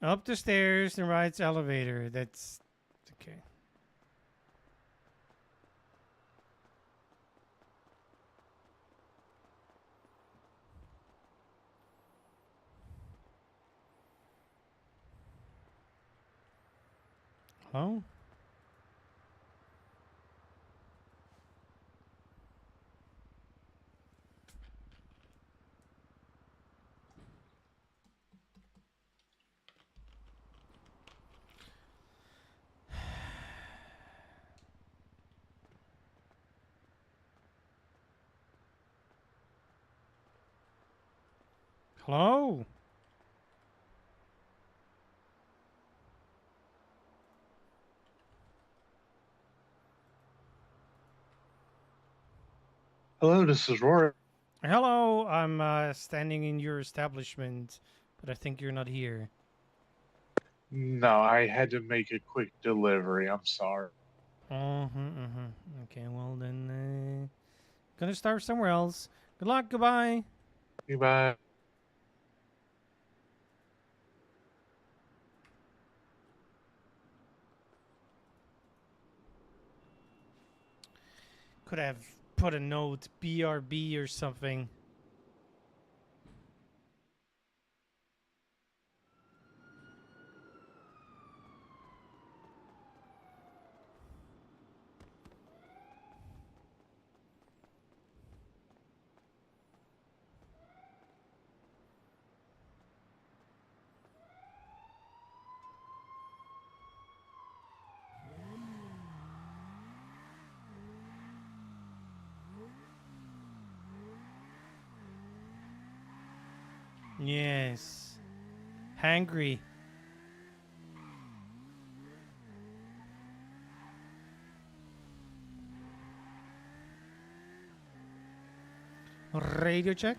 Up the stairs and rides elevator. That's okay. Hello? Hello? Hello, this is Rory. Hello, I'm standing in your establishment, but I think you're not here. No, I had to make a quick delivery. I'm sorry. Okay, well then, gonna start somewhere else. Good luck, goodbye. Goodbye. Could have put a note, BRB or something. Yes. Hangry. Radio check.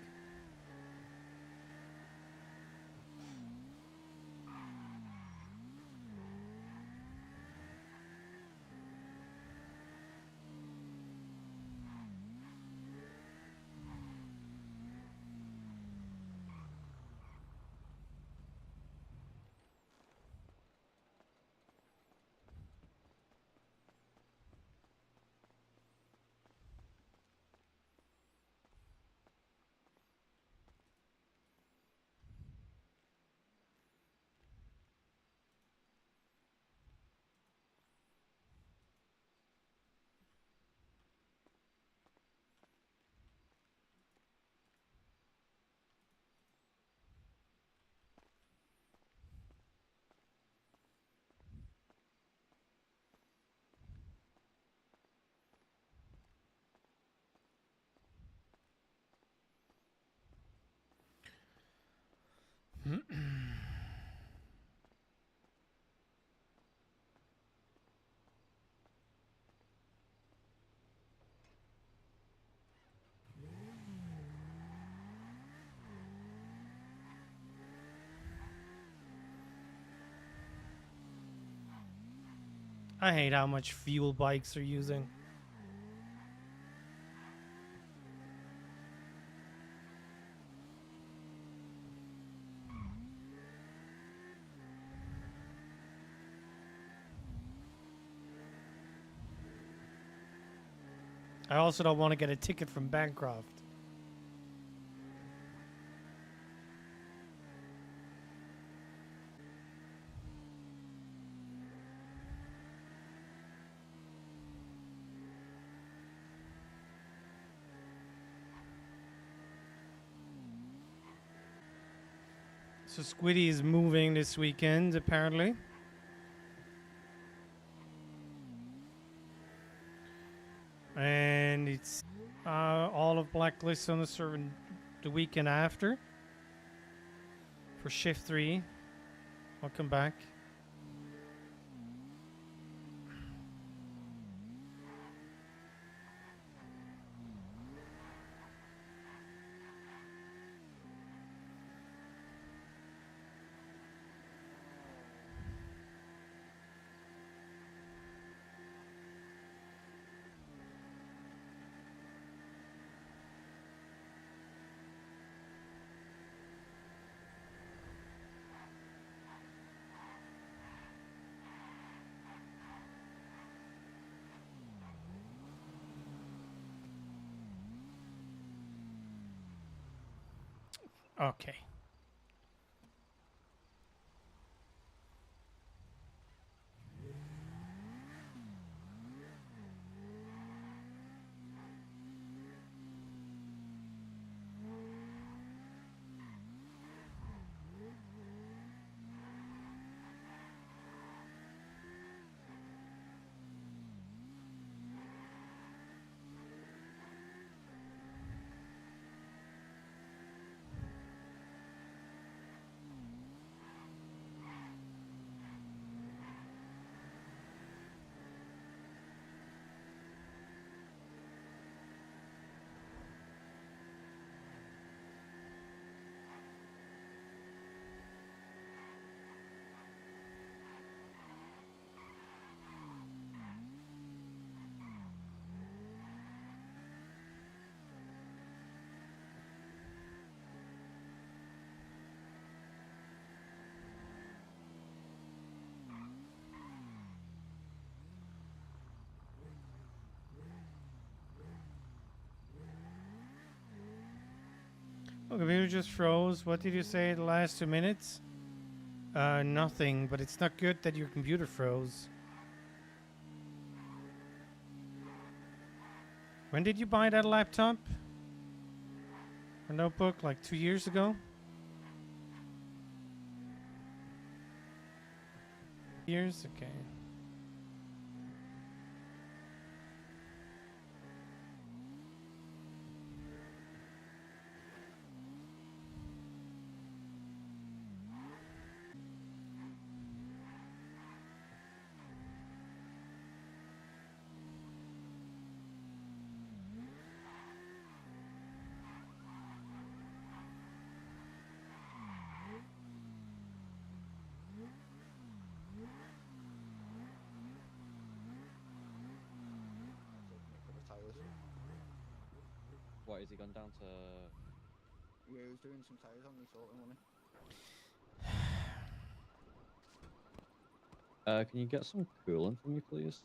I hate how much fuel bikes are using. I also don't want to get a ticket from Bancroft. So Squiddy is moving this weekend, apparently. And it's all of Blacklist on the server the weekend after. For shift 3. Welcome back. Okay. Oh, computer just froze. What did you say the last 2 minutes? Nothing, but it's not good that your computer froze. When did you buy that laptop? Or notebook? Like 2 years ago? Years? Okay. What, has he gone down to... Yeah, he was doing some tires on me, sorting money. Can you get some coolant for me, please?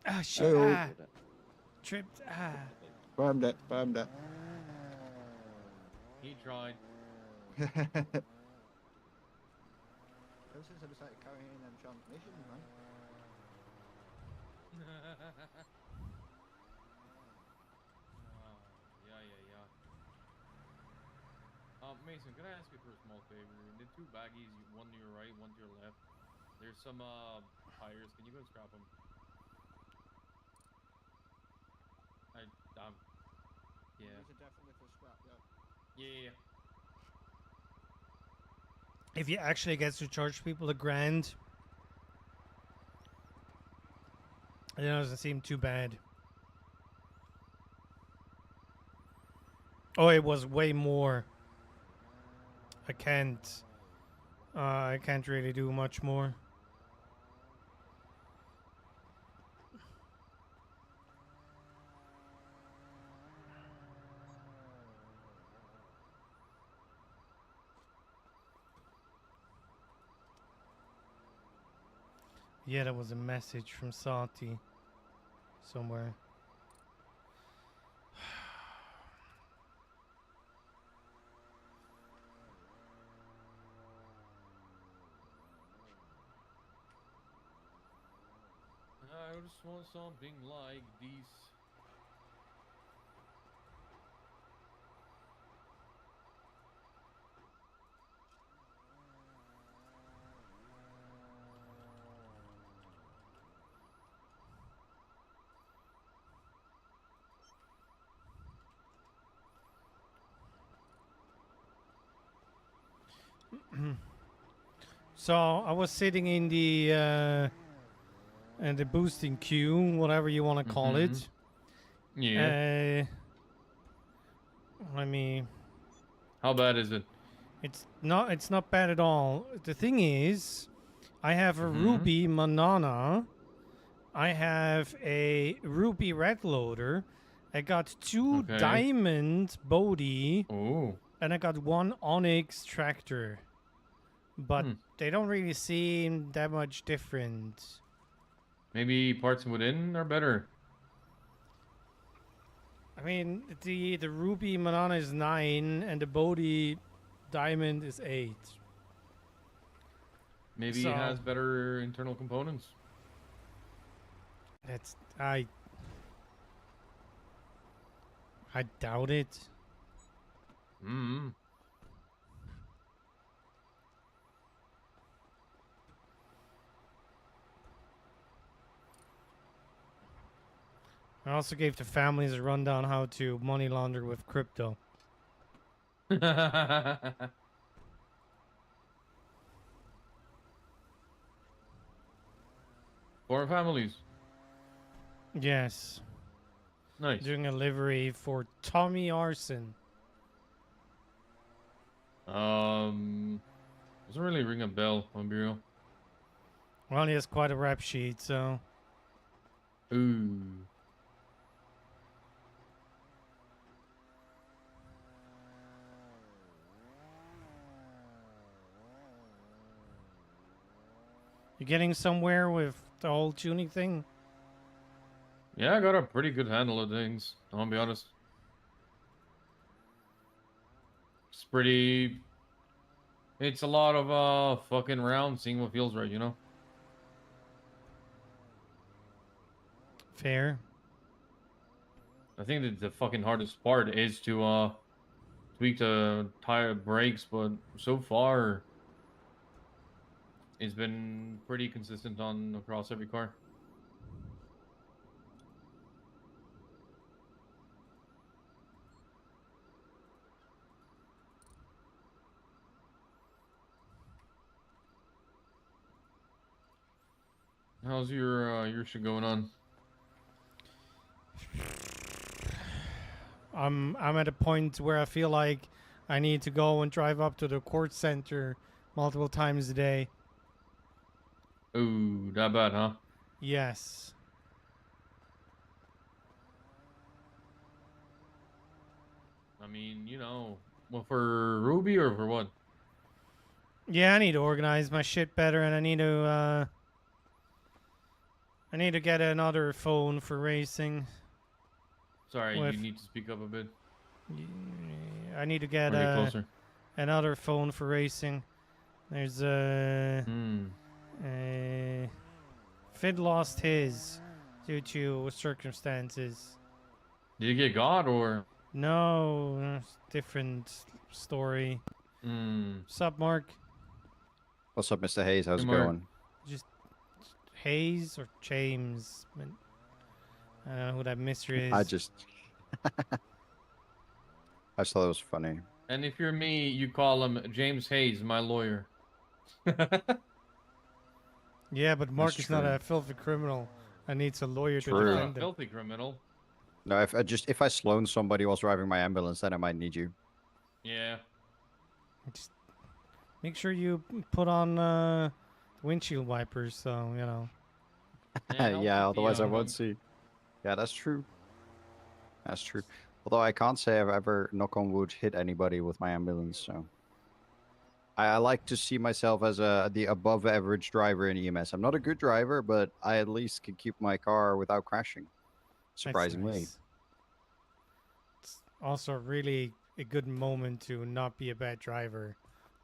Ah, shit. Ah. Tripped. Ah. Bam that, bam that. He tried. Ever since I decided to carry in them transmissions, man. Mason, can I ask you for a small favor? The 2 baggies, one to your right, one to your left. There's some tires. Can you go and scrap them? Yeah. These are definitely for scrap, yeah. Yeah. If you actually get to charge people $1,000, it doesn't seem too bad. Oh, it was way more. I can't really do much more. Yeah, that was a message from Sati somewhere. I just want something like this. So I was sitting in the boosting queue, whatever you want to call it. Yeah. Let me. How bad is it? It's not bad at all. The thing is, I have a ruby Manana. I have a ruby red loader. I got 2 diamond Bodhi. Oh. And I got 1 onyx tractor. But they don't really seem that much different. Maybe parts within are better. I mean, the ruby Manana is 9 and the Bodhi diamond is 8. Maybe it has better internal components. That's I doubt it. I also gave the families a rundown how to money launder with crypto. Foreign families. Yes. Nice. Doing a livery for Tommy Arson. Doesn't really ring a bell, I'll be real. Well, he has quite a rap sheet, so. Ooh. You getting somewhere with the whole tuning thing? Yeah, I got a pretty good handle of things, I'll be honest. It's pretty... It's a lot of fucking around, seeing what feels right, you know? Fair. I think that the fucking hardest part is to tweak the tire brakes, but so far it's been pretty consistent on across every car. How's your shit going on? I'm at a point where I feel like I need to go and drive up to the court center multiple times a day. Ooh, that bad, huh? Yes. I mean, you know, well, for Ruby or for what? Yeah, I need to organize my shit better, and I need to get another phone for racing. Sorry, you need to speak up a bit. I need to get another phone for racing. There's Fid lost his due to circumstances. Did you get God or? No, different story. Sup, Mark? What's up, Mr. Hayes? How's Hey, it Mark. going? Just Hayes or James? I don't know who that mystery is. I just thought it was funny. And if you're me, you call him James Hayes, my lawyer. Yeah, but Mark That's is not true. a filthy criminal and needs a lawyer to True. defend him. Filthy criminal. No, if I slown somebody whilst driving my ambulance, then I might need you. Yeah. Just make sure you put on windshield wipers, so you know. Yeah, otherwise I won't see. Yeah, that's true. That's true. Although I can't say I've ever, knock on wood, hit anybody with my ambulance, so. I like to see myself as the above average driver in EMS. I'm not a good driver, but I at least can keep my car without crashing. That's Surprisingly. nice. It's also really a good moment to not be a bad driver,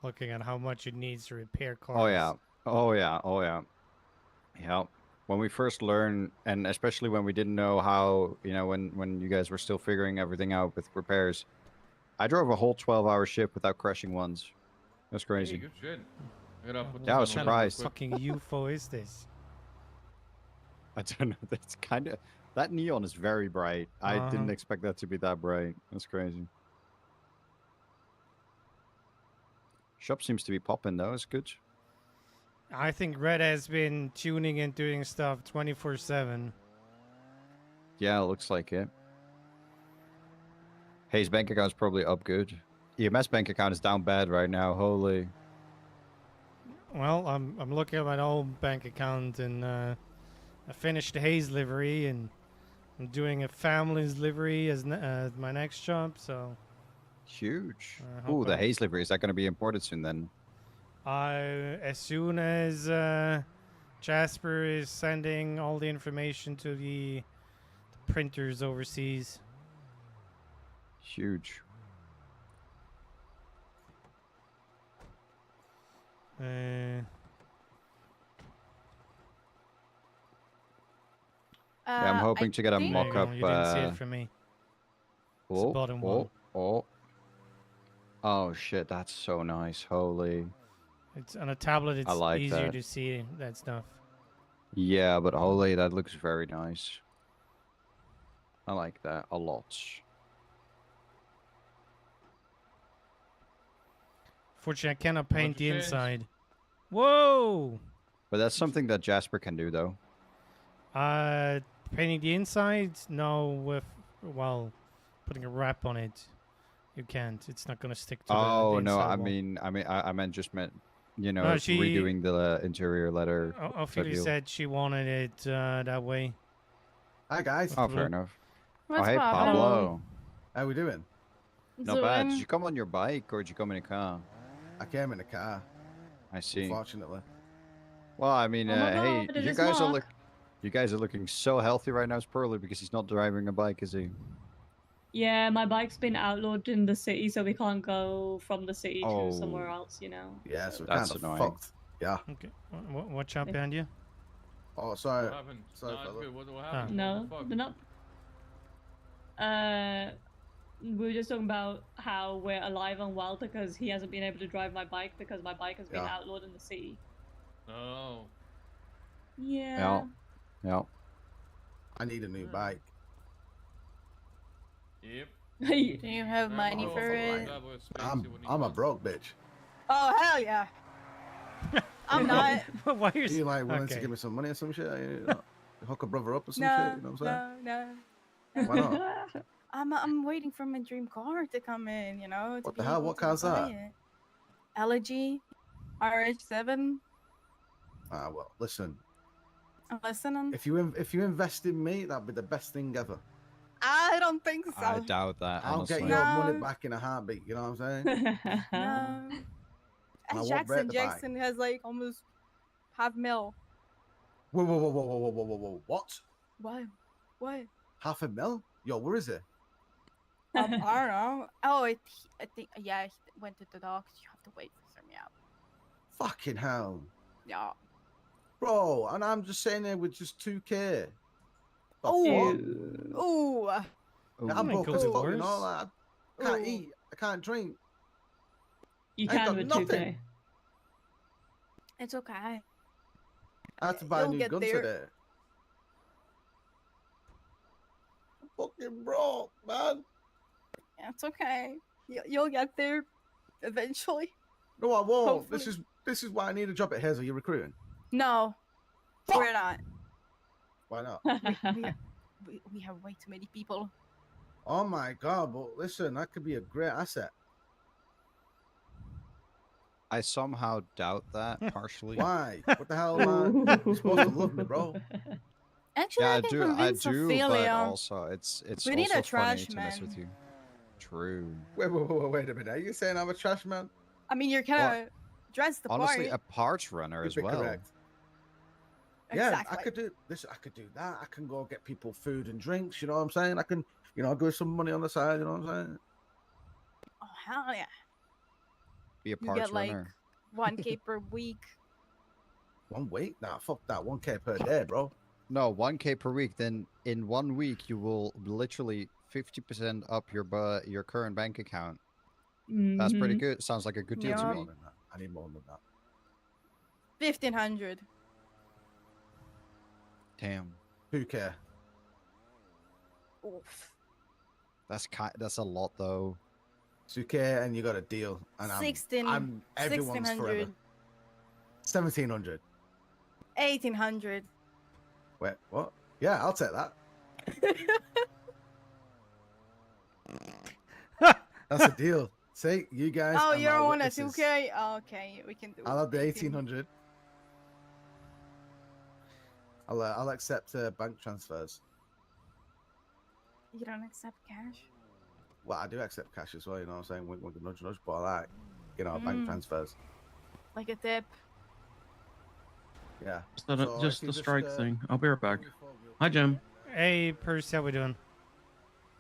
looking at how much it needs to repair cars. Oh yeah. Oh yeah. Oh yeah. Yeah. When we first learned, and especially when we didn't know how, when you guys were still figuring everything out with repairs, I drove a whole 12-hour shift without crashing once. That's crazy. Hey, good shit. I gotta put Yeah, I was this on real surprised. quick. Fucking UFO is this? I don't know. That's kind of that neon is very bright. I didn't expect that to be that bright. That's crazy. Shop seems to be popping though. It's good. I think Red has been tuning and doing stuff 24/7. Yeah, it looks like it. His bank account's probably up good. EMS bank account is down bad right now. Holy. Well, I'm looking at my old bank account, and I finished the Hayes livery, and I'm doing a family's livery as my next job. So Huge. I Ooh, hope the Hayes livery. Is that going to be imported soon then? as soon as Jasper is sending all the information to the printers overseas. Huge. Yeah, I'm hoping to get a mock-up. You didn't see it from me. It's the bottom one. Oh shit, that's so nice. Holy. It's on a tablet. It's I like easier that. to see that stuff. Yeah, but holy, that looks very nice. I like that a lot. Fortunately, I cannot paint the inside. Whoa! But that's something that Jasper can do, though. Painting the inside? No, with putting a wrap on it, you can't. It's not gonna stick to the Oh inside no, wall. I mean, No, redoing the interior letter. Ophelia said she wanted it that way. Hi guys. Oh, fair enough. What's oh, hey, poppin'? Pablo. How we doing? Not bad. Did you come on your bike or did you come in a car? I came in a car. I see. Unfortunately. Well, I mean, Oh my hey, God, it you is guys Mark. you guys are looking so healthy right now. It's probably because he's not driving a bike, is he? Yeah, my bike's been outlawed in the city, so we can't go from the city to somewhere Oh. else, you know? Yeah, so That's kind of annoying. fucked. Yeah. Okay. Watch out behind you. Oh, sorry. What happened? Sorry, No, it's fella. good. What happened? No, What the fuck? they're not. We were just talking about how we're alive and well because he hasn't been able to drive my bike because my bike has been Yeah. outlawed in the city. Oh. Yeah. Yeah. I need a new bike. Yep. Do you have money for it? I'm a broke bitch. Oh, hell yeah. I'm not. Why are You like willing to okay. give me some money or some shit? Hook a brother up or some No, shit? You know what I'm saying? no. Why not? I'm waiting for my dream car to come in, you know. What the hell? What car's that? LG RH7. Ah, well, listen. I'm listening. If you invest in me, that'd be the best thing ever. I don't think so. I doubt that. I'll honestly. get your money back in a heartbeat. You know what I'm saying? No. I won't Jackson. break the bike. Jackson has like almost half mil. Whoa! What? What? What? Half a mil? Yo, where is it? I don't know. Oh, I think yeah, he went to the docks. You have to wait for some Fucking hell, Yeah. bro! And I'm just sitting there with just 2K. The Oh. fuck? Ooh. Yeah, I'm broke could as be fuck, you worse. know. Like, I can't Ooh. eat. I can't drink. You I ain't can got with nothing. 2K. It's okay. I have to buy a You'll new get gun there. today. I'm fucking broke, man. Yeah, it's okay. You'll get there eventually. No, I won't. Hopefully. This is why I need a job at Hazel. You're recruiting. No, we're not. Why not? We have way too many people. Oh my god! But listen, that could be a great asset. I somehow doubt that partially. Why? What the hell, man? You're supposed to love me, bro. Actually, Yeah, I I can do, convince but Ophelia. also it's We need also a trash funny to mess man. with you. True. Wait a minute. Are you saying I'm a trash man? I mean, you're kind of dress the Honestly, part. a parts runner as well. Correct. Yeah, Exactly. I could do this. I could do that. I can go get people food and drinks. You know what I'm saying? I can, go some money on the side. You know what I'm saying? Oh hell yeah! Be a You parts get like runner. 1K per week. 1 week? Nah, fuck that. 1K per day, bro. No, 1K per week. Then in 1 week, you will literally 50% up your current bank account. That's pretty good. Sounds like a good deal to me. I need more than that. 1,500. Damn. 2K. Oof. That's a lot though. 2K, and you got a deal. And I'm everyone's 1,600. forever. 1,700. 1,800. Wait, what? Yeah, I'll take that. That's a deal. See, you guys. Oh, are you're my on a witnesses. 2K? Oh, okay, we can do I'll have the 18. 1,800. I'll accept bank transfers. You don't accept cash? Well, I do accept cash as well. You know what I'm saying? Wink, wink, nudge, nudge. But I like, bank transfers. Like a tip? Yeah. Just the strike thing. I'll be right back. Hi, Jim. Hey, Percy, how we doing?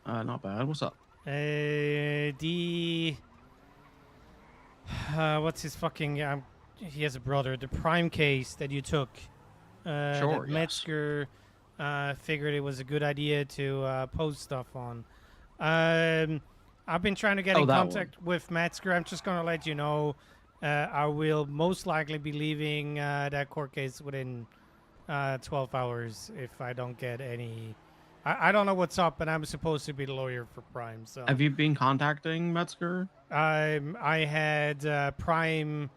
Not bad. What's up? What's his fucking? He has a brother. The prime case that you took. Sure. That Metzger figured it was a good idea to post stuff on. I've been trying to get in contact with Metzger. I'm just gonna let you know. I will most likely be leaving that court case within 12 hours if I don't get any. I don't know what's up, and I'm supposed to be the lawyer for Prime. So Have you been contacting Metzger? I had Prime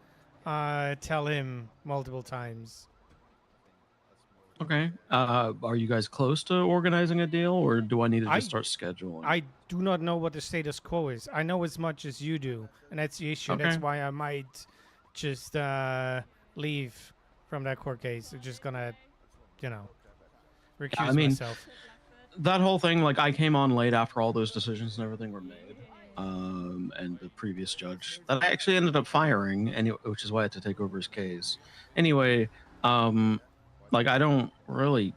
tell him multiple times. Okay. Are you guys close to organizing a deal, or do I need to just start scheduling? I do not know what the status quo is. I know as much as you do, and that's the issue. Okay. That's why I might just leave from that court case. I'm just gonna, recuse myself. That whole thing, like, I came on late after all those decisions and everything were made, and the previous judge that I actually ended up firing, which is why I had to take over his case. Anyway, like, I don't really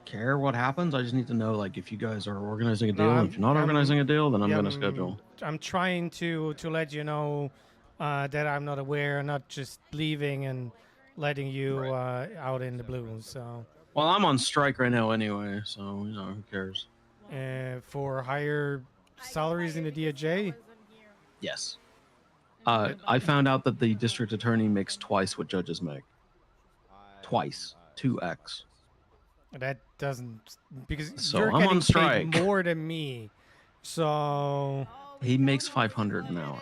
care what happens. I just need to know, like, if you guys are organizing a deal. And if you're not organizing a deal, then I'm going to schedule. I'm trying to let you know that I'm not aware, and not just leaving and letting you out in the blue. So. Well, I'm on strike right now anyway, so, who cares? For higher salaries in the DOJ? Yes. I found out that the district attorney makes twice what judges make. Twice. 2x. That doesn't, because So you're I'm getting on strike. paid more than me. So He makes 500 an hour.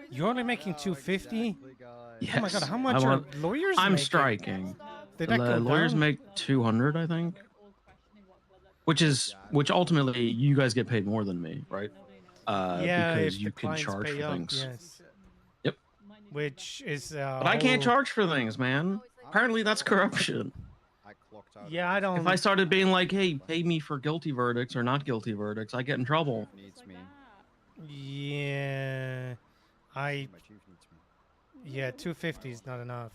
you're only making 250? Yes. Oh my god, how much are lawyers I'm making? striking. Did that go Lawyers down? make 200, I think. Which ultimately you guys get paid more than me, right? Yeah, because if you the can clients charge pay for up, things. yes. Yep. Which is But I can't charge for things, man. Apparently that's corruption. Yeah, I don't. If I started being like, hey, pay me for guilty verdicts or not guilty verdicts, I get in trouble. Yeah, yeah, 250 is not enough.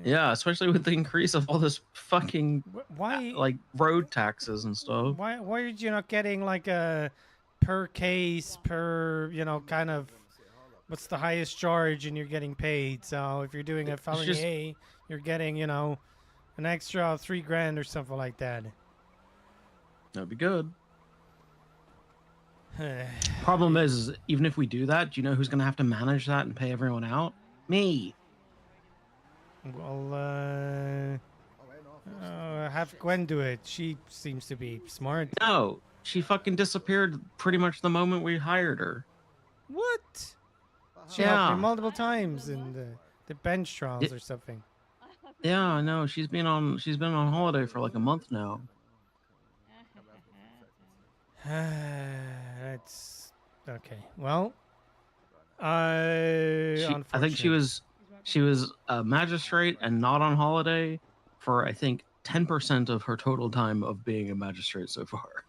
Yeah, especially with the increase of all this fucking why like road taxes and stuff. Why are you not getting like a per case, per kind of what's the highest charge, and you're getting paid? So if you're doing a felony just- A, you're getting an extra $3,000 or something like that. That'd be good. Problem is, even if we do that, do you know who's gonna have to manage that and pay everyone out? Me. Well, have Gwen do it. She seems to be smart. No, she fucking disappeared pretty much the moment we hired her. What? She helped me multiple times in the bench trials or something. Yeah, I know. She's been on holiday for like a month now. That's okay. Well, I think she was a magistrate and not on holiday for I think 10% of her total time of being a magistrate so far.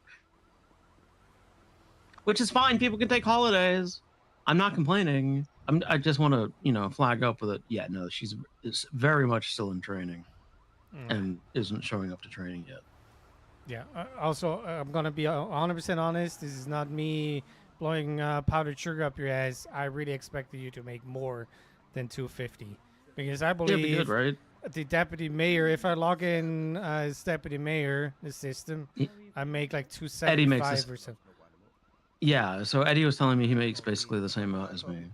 Which is fine. People can take holidays. I'm not complaining. I just want to, flag up with it. Yeah, no, she's is very much still in training, and isn't showing up to training yet. Yeah. Also, I'm gonna be 100% honest. This is not me blowing powdered sugar up your ass. I really expected you to make more than 250, because I It'd be believe good, right? the deputy mayor. If I log in as deputy mayor, the system, I make like Eddie makes 275 this. or something. Yeah, so Eddie was telling me he makes basically the same amount as me.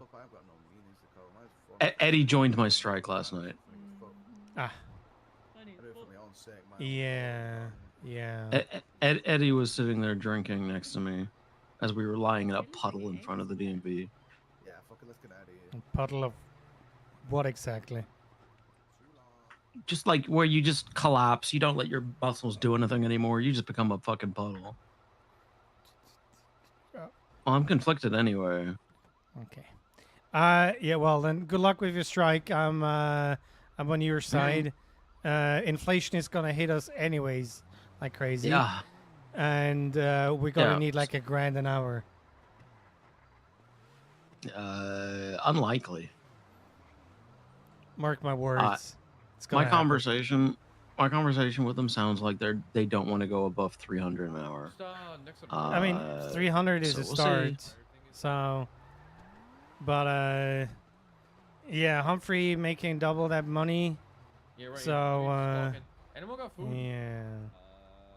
Eddie joined my strike last night. Ah. Yeah. Yeah. Eddie was sitting there drinking next to me as we were lying in a puddle in front of the DMV. Yeah, fucking let's get out of here. A puddle of what exactly? Just like where you just collapse, you don't let your muscles do anything anymore. You just become a fucking puddle. Well, I'm conflicted anyway. Okay. Yeah. Well, then, good luck with your strike. I'm on your side. Inflation is gonna hit us anyways, like crazy. Yeah. And we're gonna need like $1,000 an hour. Unlikely. Mark my words. It's My gonna happen. conversation with them sounds like they don't want to go above 300 an hour. I mean, 300 is so a we'll start. see. So, but yeah, Humphrey making double that money. Yeah, right. So, Anyone got food? yeah.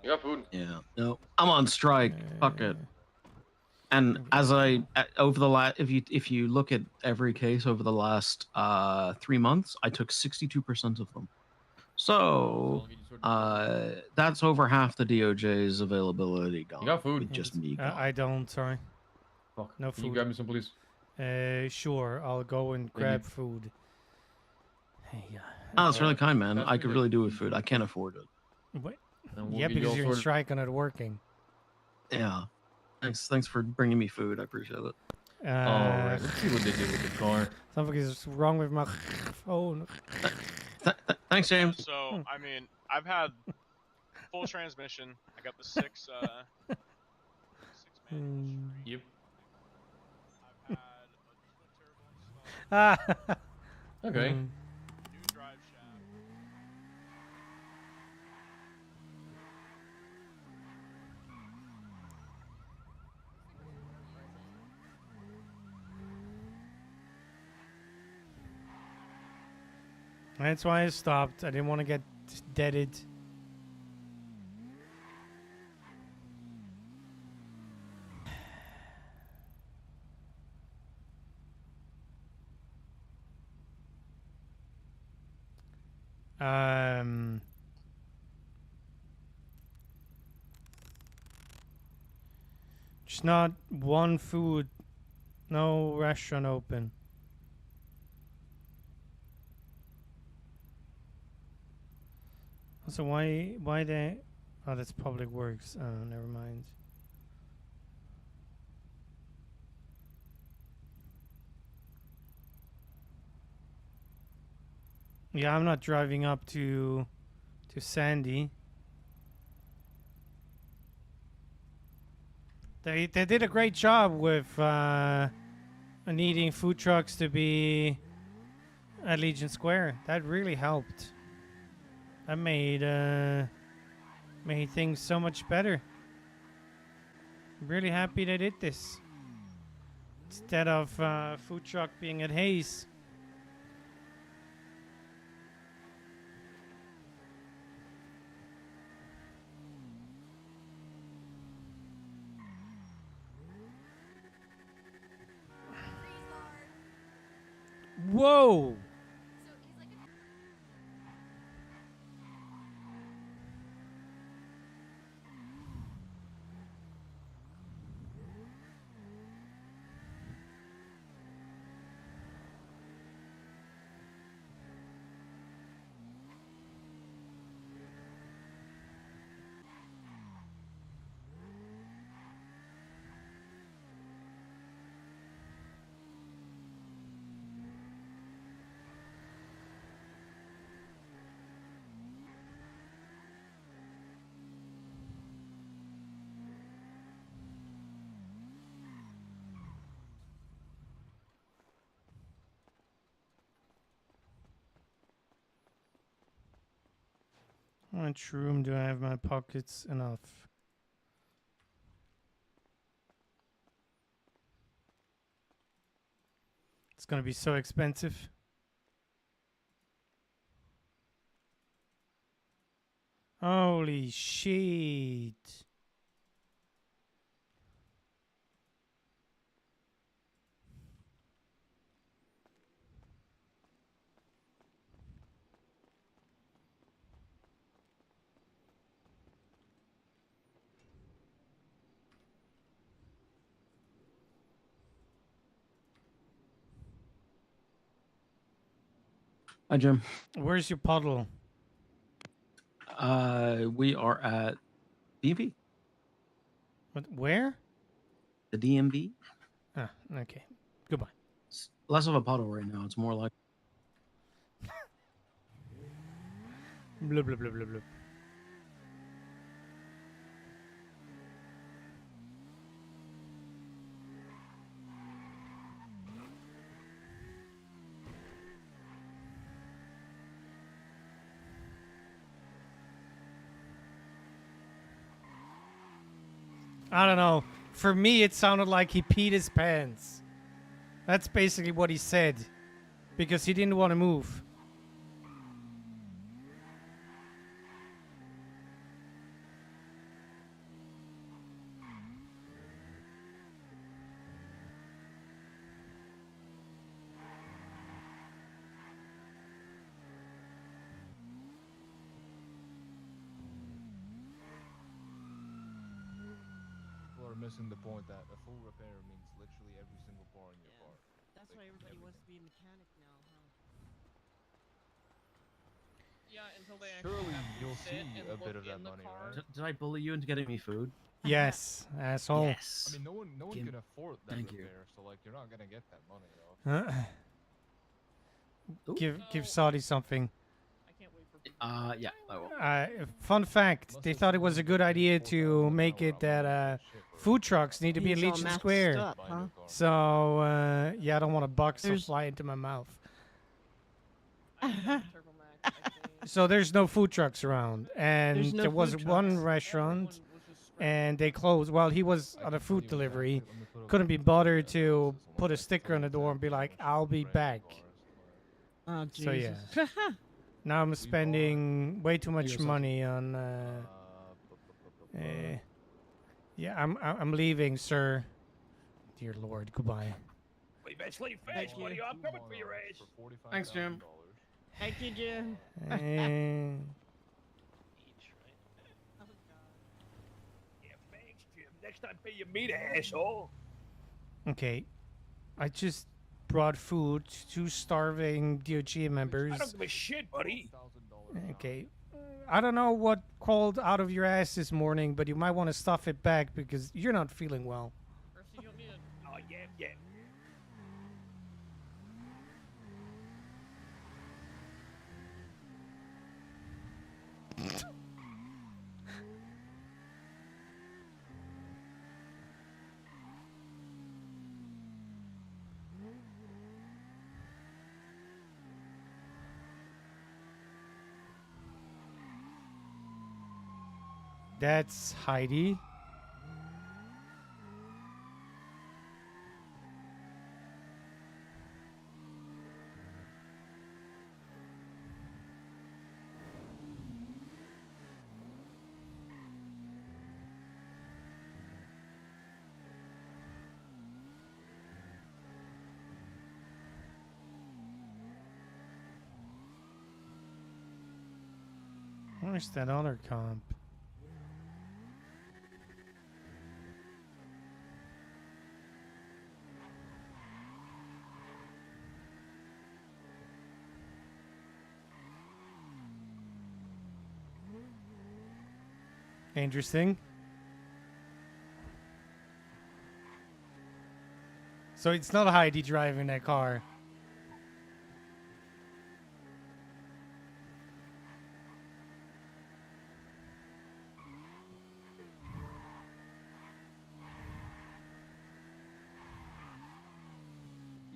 You got food? Yeah. No, I'm on strike. Fuck it. And as I over the last, if you look at every case over the last 3 months, I took 62% of them. So that's over half the DOJ's availability gone. You got food? With just me gone. I don't. Sorry. Fuck. No Can food. you grab me some, please? Sure. I'll go and grab food. Hey, Oh, that's really kind, man. I could really do with food. I can't afford it. What? And we'll Yeah, get you because all you're in sorted. strike and not working. Yeah. Thanks for bringing me food. I appreciate it. Alright, let's see what they did with the car. Something is wrong with my phone. Thanks, James. So, I mean, I've had full transmission. I got the six Yep. I've had a twin turbo installed. Okay. New drive shaft. That's why I stopped. I didn't want to get deaded. Just not one food, no restaurant open. So why they? Oh, that's Public Works. Oh, never mind. Yeah, I'm not driving up to Sandy. They did a great job with needing food trucks to be at Legion Square. That really helped. That made things so much better. I'm really happy they did this. Instead of food truck being at Hayes. Whoa! How much room do I have in my pockets? Enough. It's gonna be so expensive. Holy shit. Hi, Jim. Where's your puddle? We are at DMV. What, where? The DMV. Ah, okay. Goodbye. It's less of a puddle right now. It's more like. Blah, blah, blah, blah, blah. I don't know. For me, it sounded like he peed his pants. That's basically what he said. Because he didn't want to move. People are missing the point that a full repair means literally every single bar in your car. That's why everybody wants to be a mechanic now, huh? Yeah, until they Surely actually have to you'll sit see and a bit look of that in the money, car. right? Did I bully you into getting me food? Yes, asshole. Yes. I mean, no one Give- can afford that Thank you. repair, so like you're not gonna get that money though. Give Saudi something. Yeah, I will. Fun fact: they thought it was a good idea to make it that food trucks need to be in He's all Legion maxed Square. up, huh? So yeah, I don't want a box to There's- fly into my mouth. So there's no food trucks around, and There's no there was food one trucks. restaurant, and they closed. While he was on a food delivery, couldn't be bothered to put a sticker on the door and be like, "I'll be back." Oh, So yeah. Jesus. Now I'm spending way too much yourself. money on. Yeah, I'm leaving, sir. Dear Lord, goodbye. Thank you. I'm coming for your ass. Thanks, Jim. Thank you, Jim. Eh, Next time, pay your meat, asshole. okay, I just brought food to 2 starving DOG members. I don't give a shit, buddy. Okay, I don't know what crawled out of your ass this morning, but you might want to stuff it back because you're not feeling well. Oh yeah, yeah. That's Heidi. Where's that other comp? Interesting. So it's not Heidi driving that car.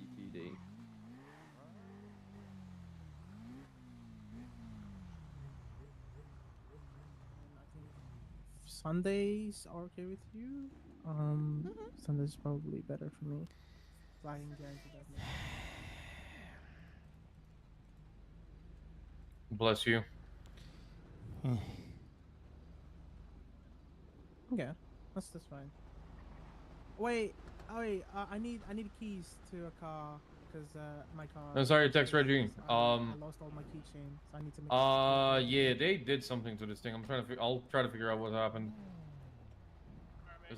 EPD. Sundays are okay with you, Sundays probably better for me. So I can guarantee that. Bless you. Okay, that's fine. Wait, I need keys to a car because my car. I'm sorry, text Reggie. I lost all my keychains. So I need to make. Yeah, they did something to this thing. I'll try to figure out what happened.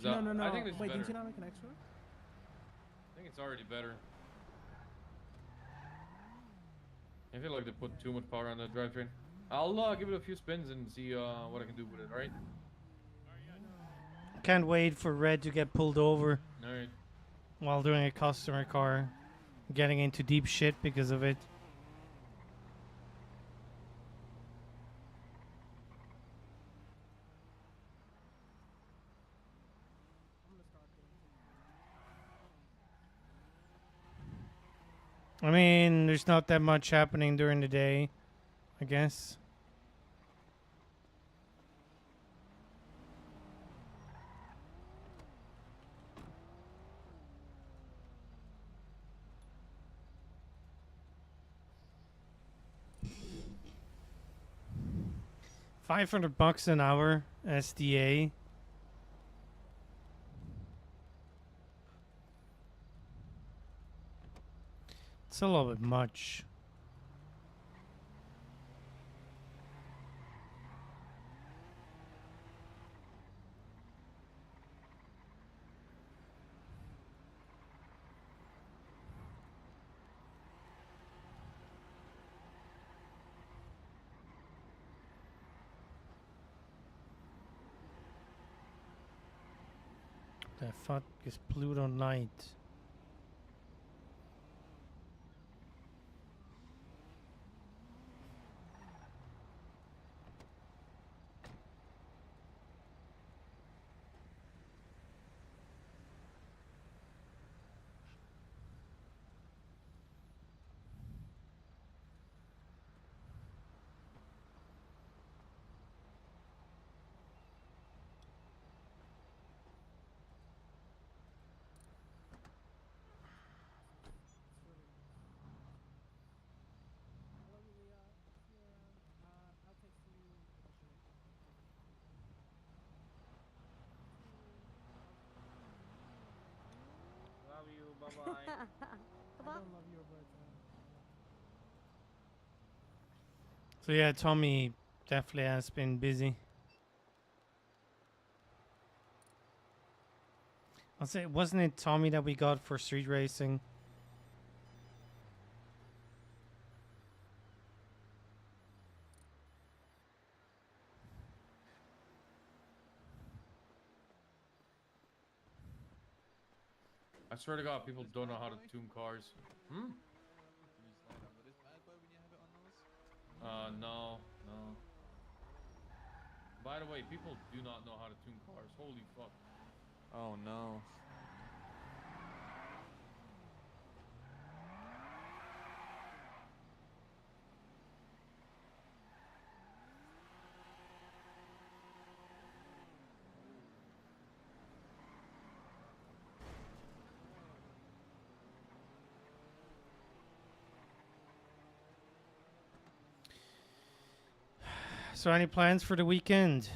No. I think this is Wait, better. did you not make an extra? I think it's already better. I feel like they put too much power on the drivetrain. I'll give it a few spins and see what I can do with it. All right. Can't wait for Red to get pulled over All right. while doing a customer car, getting into deep shit because of it. I mean, there's not that much happening during the day, I guess. $500 an hour SDA. It's a little bit much. The fuck is Pluto Night? Love you. Bye bye. I don't love you, but. So yeah, Tommy definitely has been busy. I'll say, wasn't it Tommy that we got for street racing? I swear to God, people don't know how to tune cars. Hmm? No. By the way, people do not know how to tune cars. Holy fuck. Oh no. So any plans for the weekend?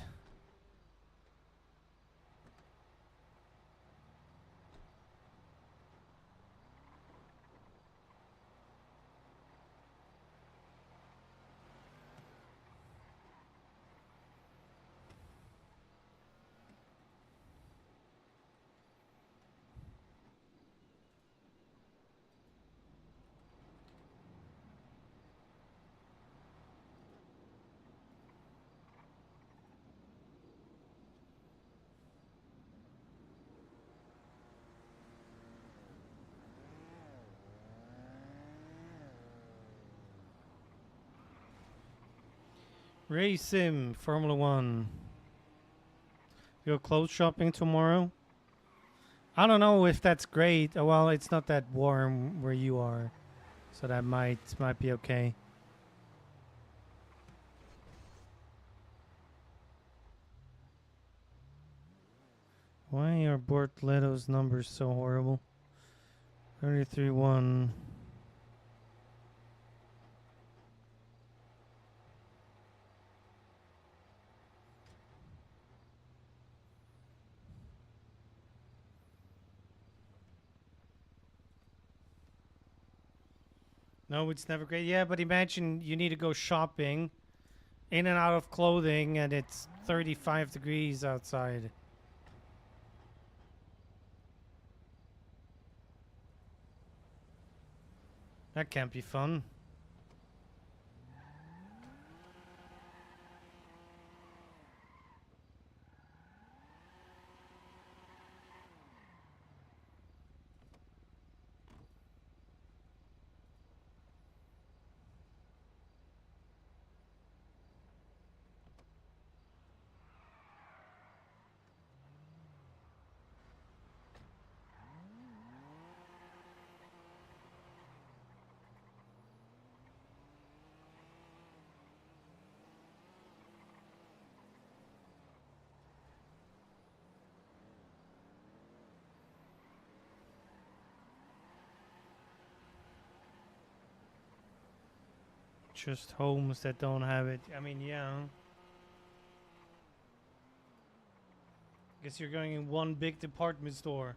Race Sim, Formula One. Go clothes shopping tomorrow? I don't know if that's great. Oh, well, it's not that warm where you are, so that might be okay. Why are Bortletto's numbers so horrible? 33-1. No, it's never great. Yeah, but imagine you need to go shopping, in and out of clothing, and it's 35 degrees outside. That can't be fun. Just homes that don't have it. I mean, yeah. Guess you're going in one big department store.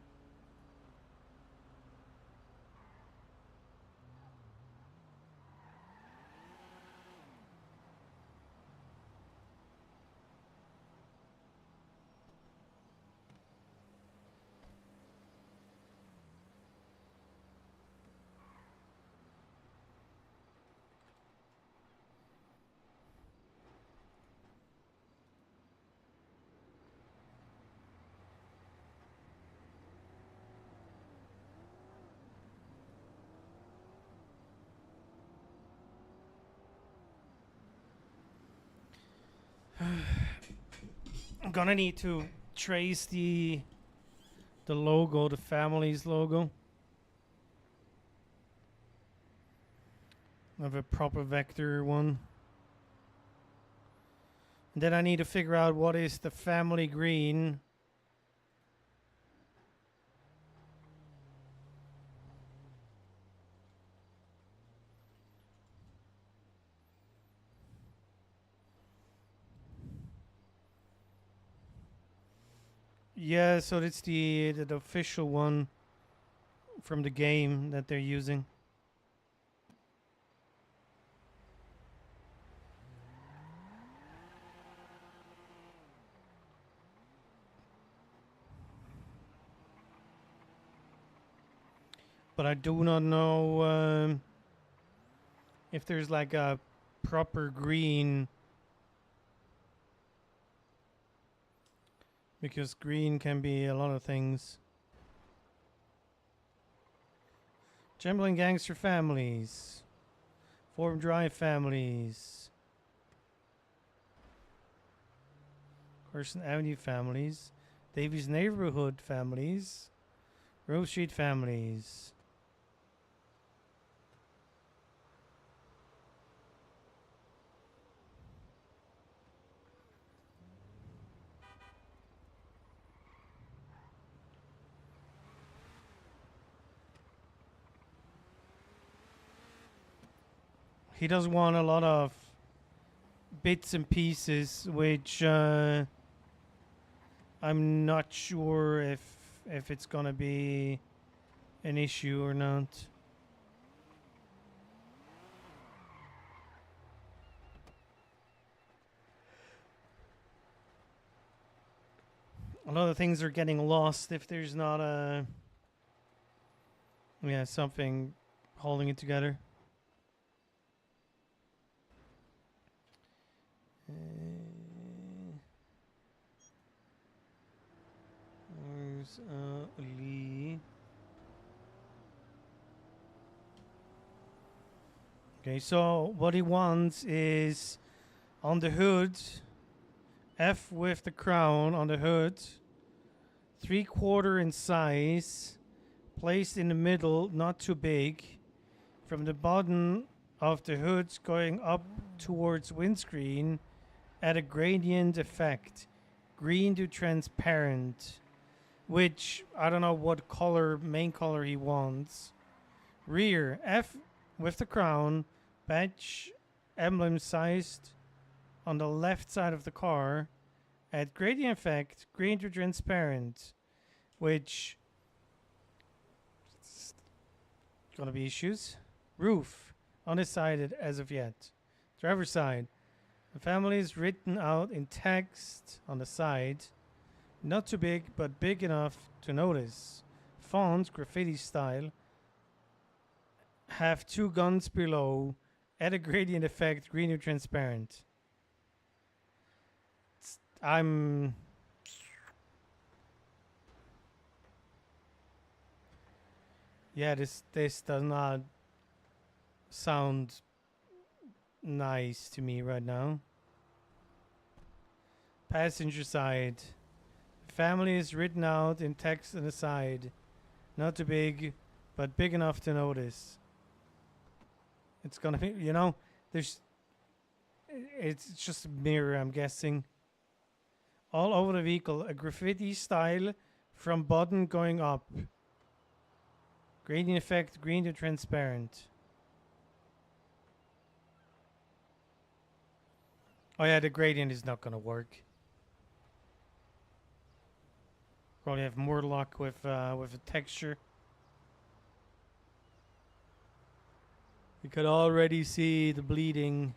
I'm gonna need to trace the logo, the family's logo. Of a proper vector one. And then I need to figure out what is the family green. Yeah, so it's the official one from the game that they're using. But I do not know if there's like a proper green. Because green can be a lot of things. Gambling gangster families. Forum Drive families. Carson Avenue families. Davies Neighborhood families. Grove Street families. He does want a lot of bits and pieces, which I'm not sure if it's gonna be an issue or not. A lot of things are getting lost if there's not something holding it together. Where's Lee? Okay, so what he wants is on the hood, F with the crown on the hood, 3/4 in size, placed in the middle, not too big, from the bottom of the hood going up towards windscreen at a gradient effect, green to transparent, which I don't know what color, main color he wants. Rear, F with the crown, badge emblem sized on the left side of the car. Add gradient effect, green to transparent, which is gonna be issues. Roof, undecided as of yet. Driver's side, the family is written out in text on the side. Not too big, but big enough to notice. Font, graffiti style. Have 2 guns below. Add a gradient effect, green or transparent. I'm... Yeah, this does not sound nice to me right now. Passenger side. Family is written out in text on the side. Not too big, but big enough to notice. It's gonna be, you know, it's just a mirror, I'm guessing. All over the vehicle, a graffiti style from button going up. Gradient effect, green to transparent. Oh yeah, the gradient is not gonna work. Probably have more luck with the texture. You could already see the bleeding.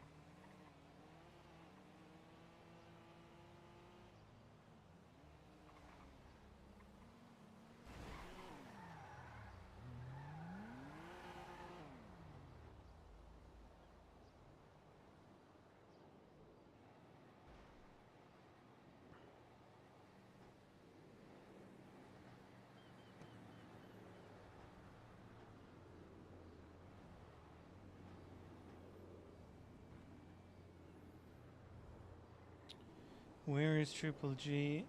Where is Triple G?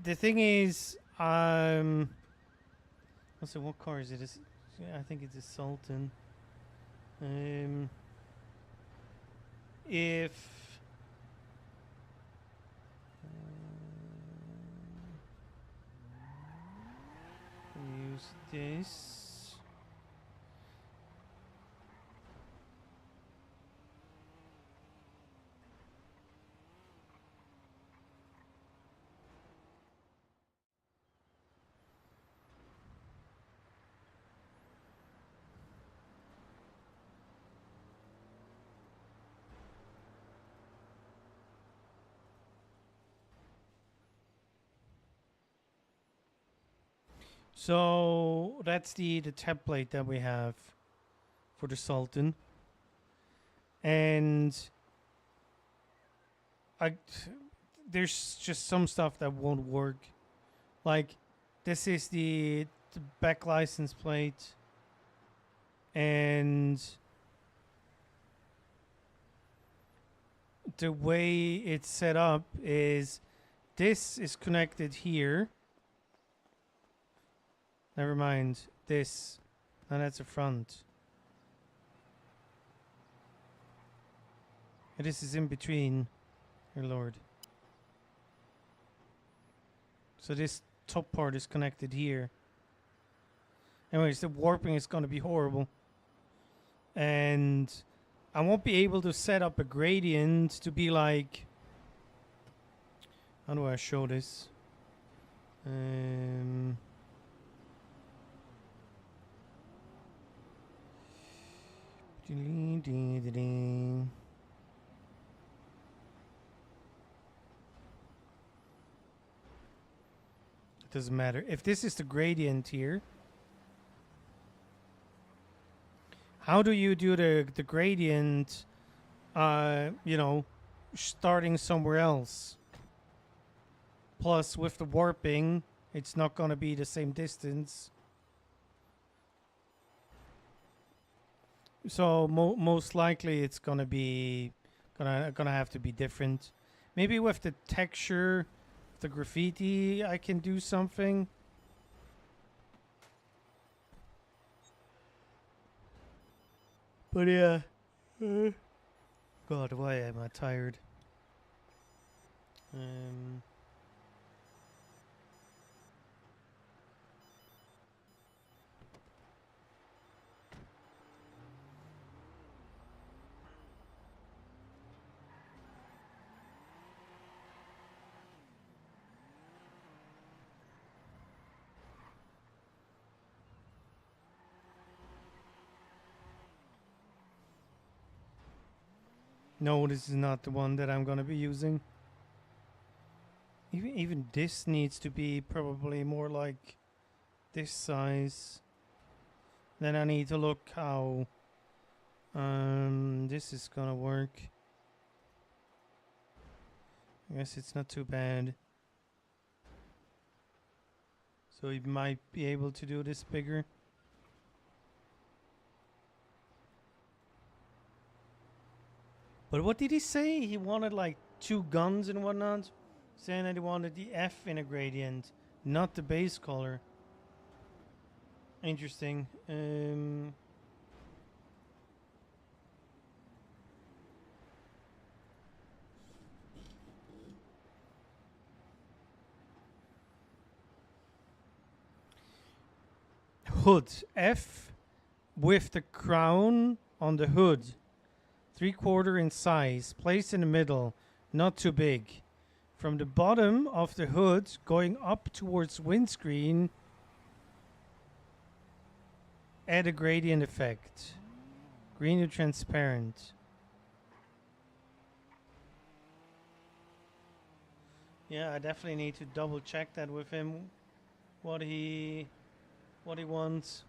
The thing is, let's see, what car is it? I think it's a Sultan. If use this. So that's the template that we have for the Sultan. And there's just some stuff that won't work. Like this is the back license plate, and the way it's set up is this is connected here. Never mind this. Now that's the front. And this is in between. Dear Lord. So this top part is connected here. Anyways, the warping is going to be horrible. And I won't be able to set up a gradient to be like... How do I show this? It doesn't matter. If this is the gradient here, how do you do the gradient, you know, starting somewhere else? Plus, with the warping, it's not going to be the same distance. So most likely it's going to be Gonna have to be different. Maybe with the texture, the graffiti, I can do something. But yeah. God, why am I tired? No, this is not the one that I'm gonna be using. Even this needs to be probably more like this size. Then I need to look how this is gonna work. I guess it's not too bad. So he might be able to do this bigger. But what did he say? He wanted like 2 guns and whatnot? Saying that he wanted the F in a gradient, not the base color. Interesting. Hood. F with the crown on the hood. 3/4 in size. Placed in the middle. Not too big. From the bottom of the hood going up towards windscreen, add a gradient effect. Green to transparent. Yeah, I definitely need to double check that with him. What he wants.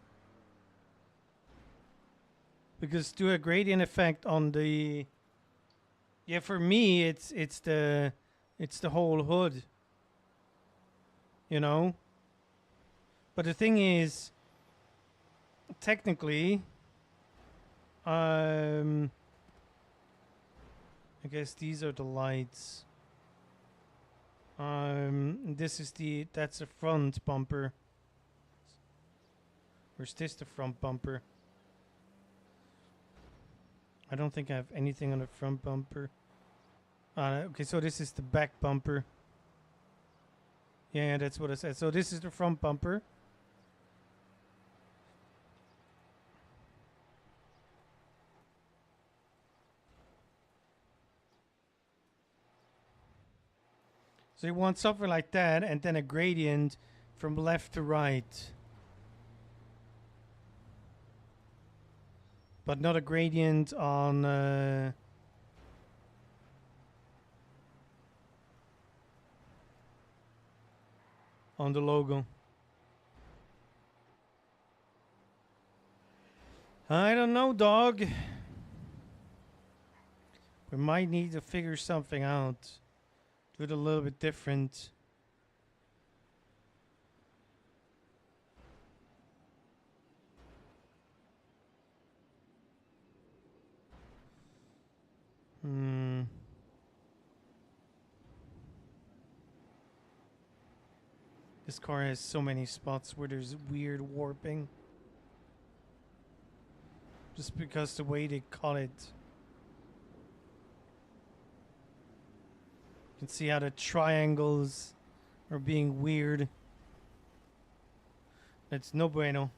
Because do a gradient effect on the... Yeah, for me it's the whole hood. You know? But the thing is, technically, I guess these are the lights. That's the front bumper. Or is this the front bumper? I don't think I have anything on the front bumper. Okay, so this is the back bumper. Yeah, that's what I said. So this is the front bumper. So you want something like that, and then a gradient from left to right. But not a gradient on the logo. I don't know, dog. We might need to figure something out. Do it a little bit different. This car has so many spots where there's weird warping. Just because the way they cut it. You can see how the triangles are being weird. It's no bueno.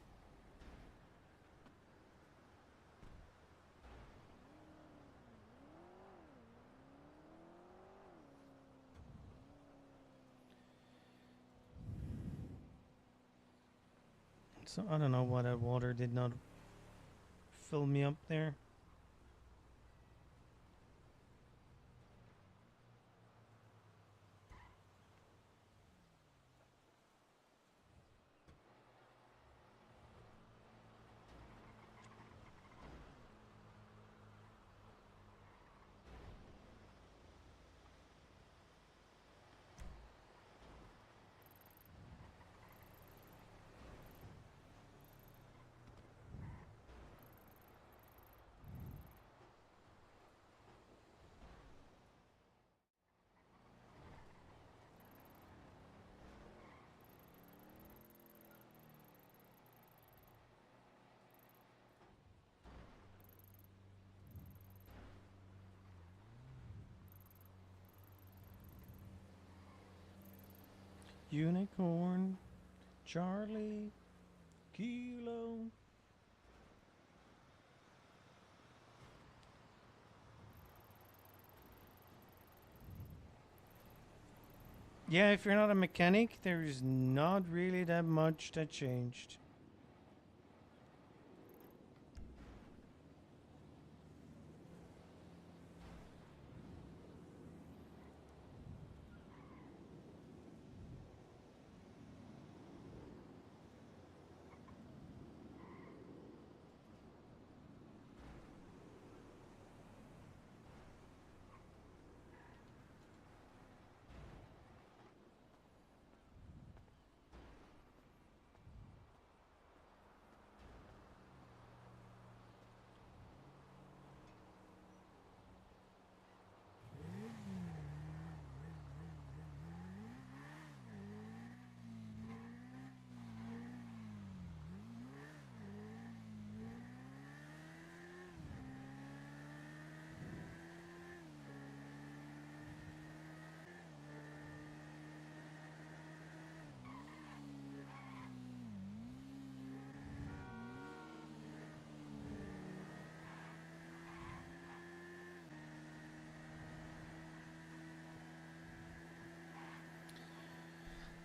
So I don't know why that water did not fill me up there. Unicorn, Charlie, Kilo. Yeah, if you're not a mechanic, there's not really that much that changed.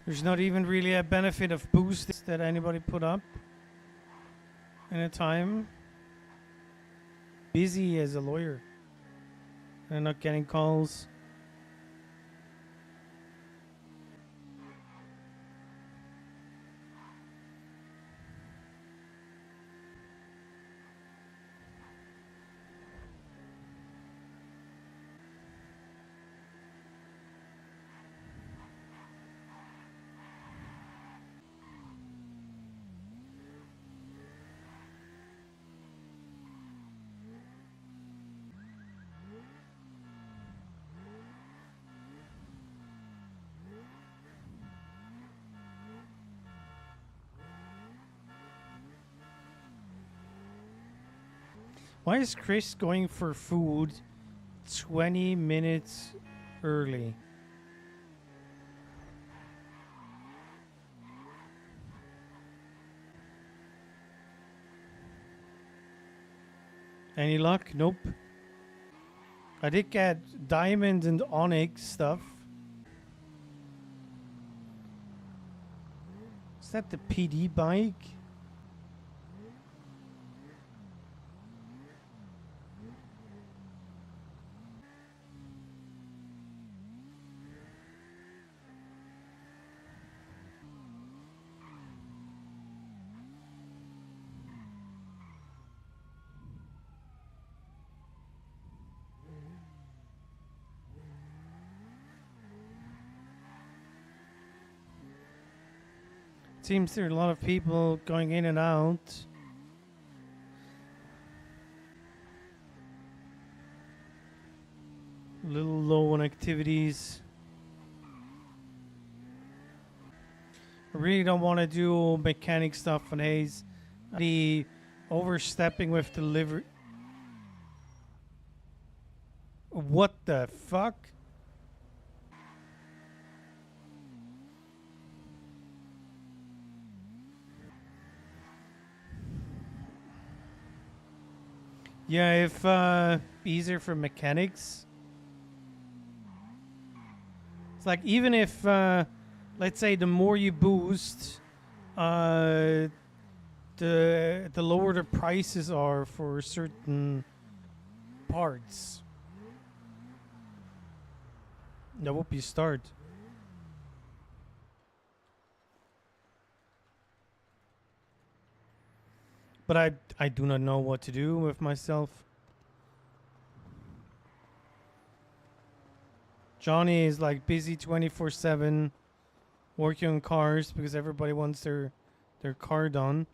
There's not even really a benefit of boost that anybody put up in a time. Busy as a lawyer and not getting calls. Why is Chris going for food 20 minutes early? Any luck? Nope. I did get diamond and onyx stuff. Is that the PD bike? Seems there are a lot of people going in and out. A little low on activities. I really don't want to do mechanic stuff on Haze. The overstepping with delivery. What the fuck? Yeah, if easier for mechanics. It's like even if let's say the more you boost, the lower the prices are for certain parts. That would be a start. But I do not know what to do with myself. Johnny is like busy 24/7 working on cars because everybody wants their car done.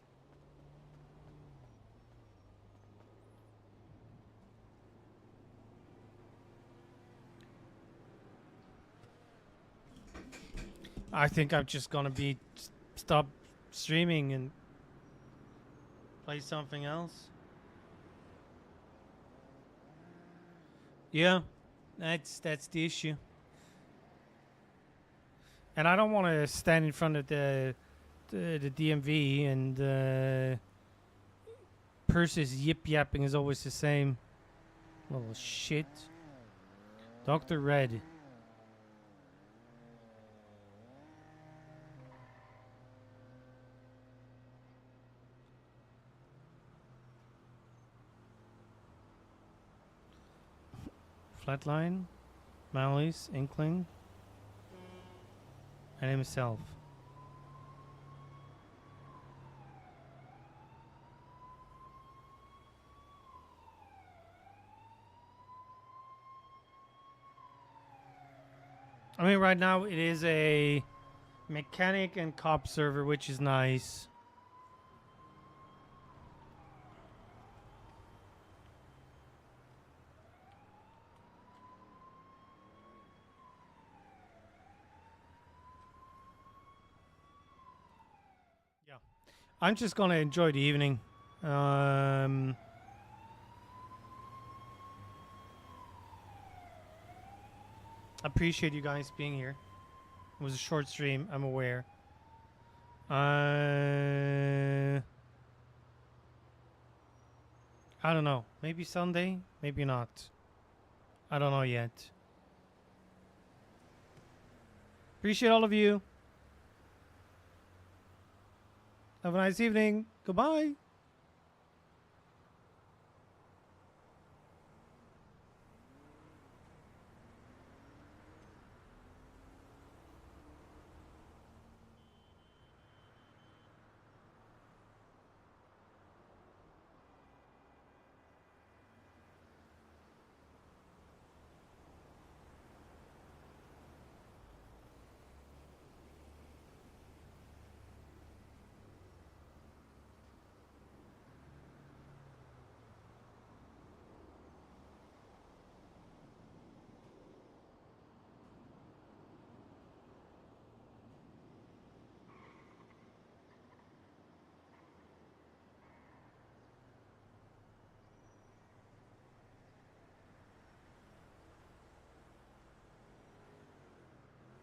I think I'm just gonna stop streaming and play something else. Yeah, that's the issue. And I don't want to stand in front of the DMV and Percy's yip yapping is always the same. Little shit. Dr. Red. Flatline, Malice, Inkling, and himself. I mean, right now it is a mechanic and cop server, which is nice. I'm just gonna enjoy the evening. Appreciate you guys being here. It was a short stream, I'm aware. I don't know. Maybe Sunday, maybe not. I don't know yet. Appreciate all of you. Have a nice evening. Goodbye.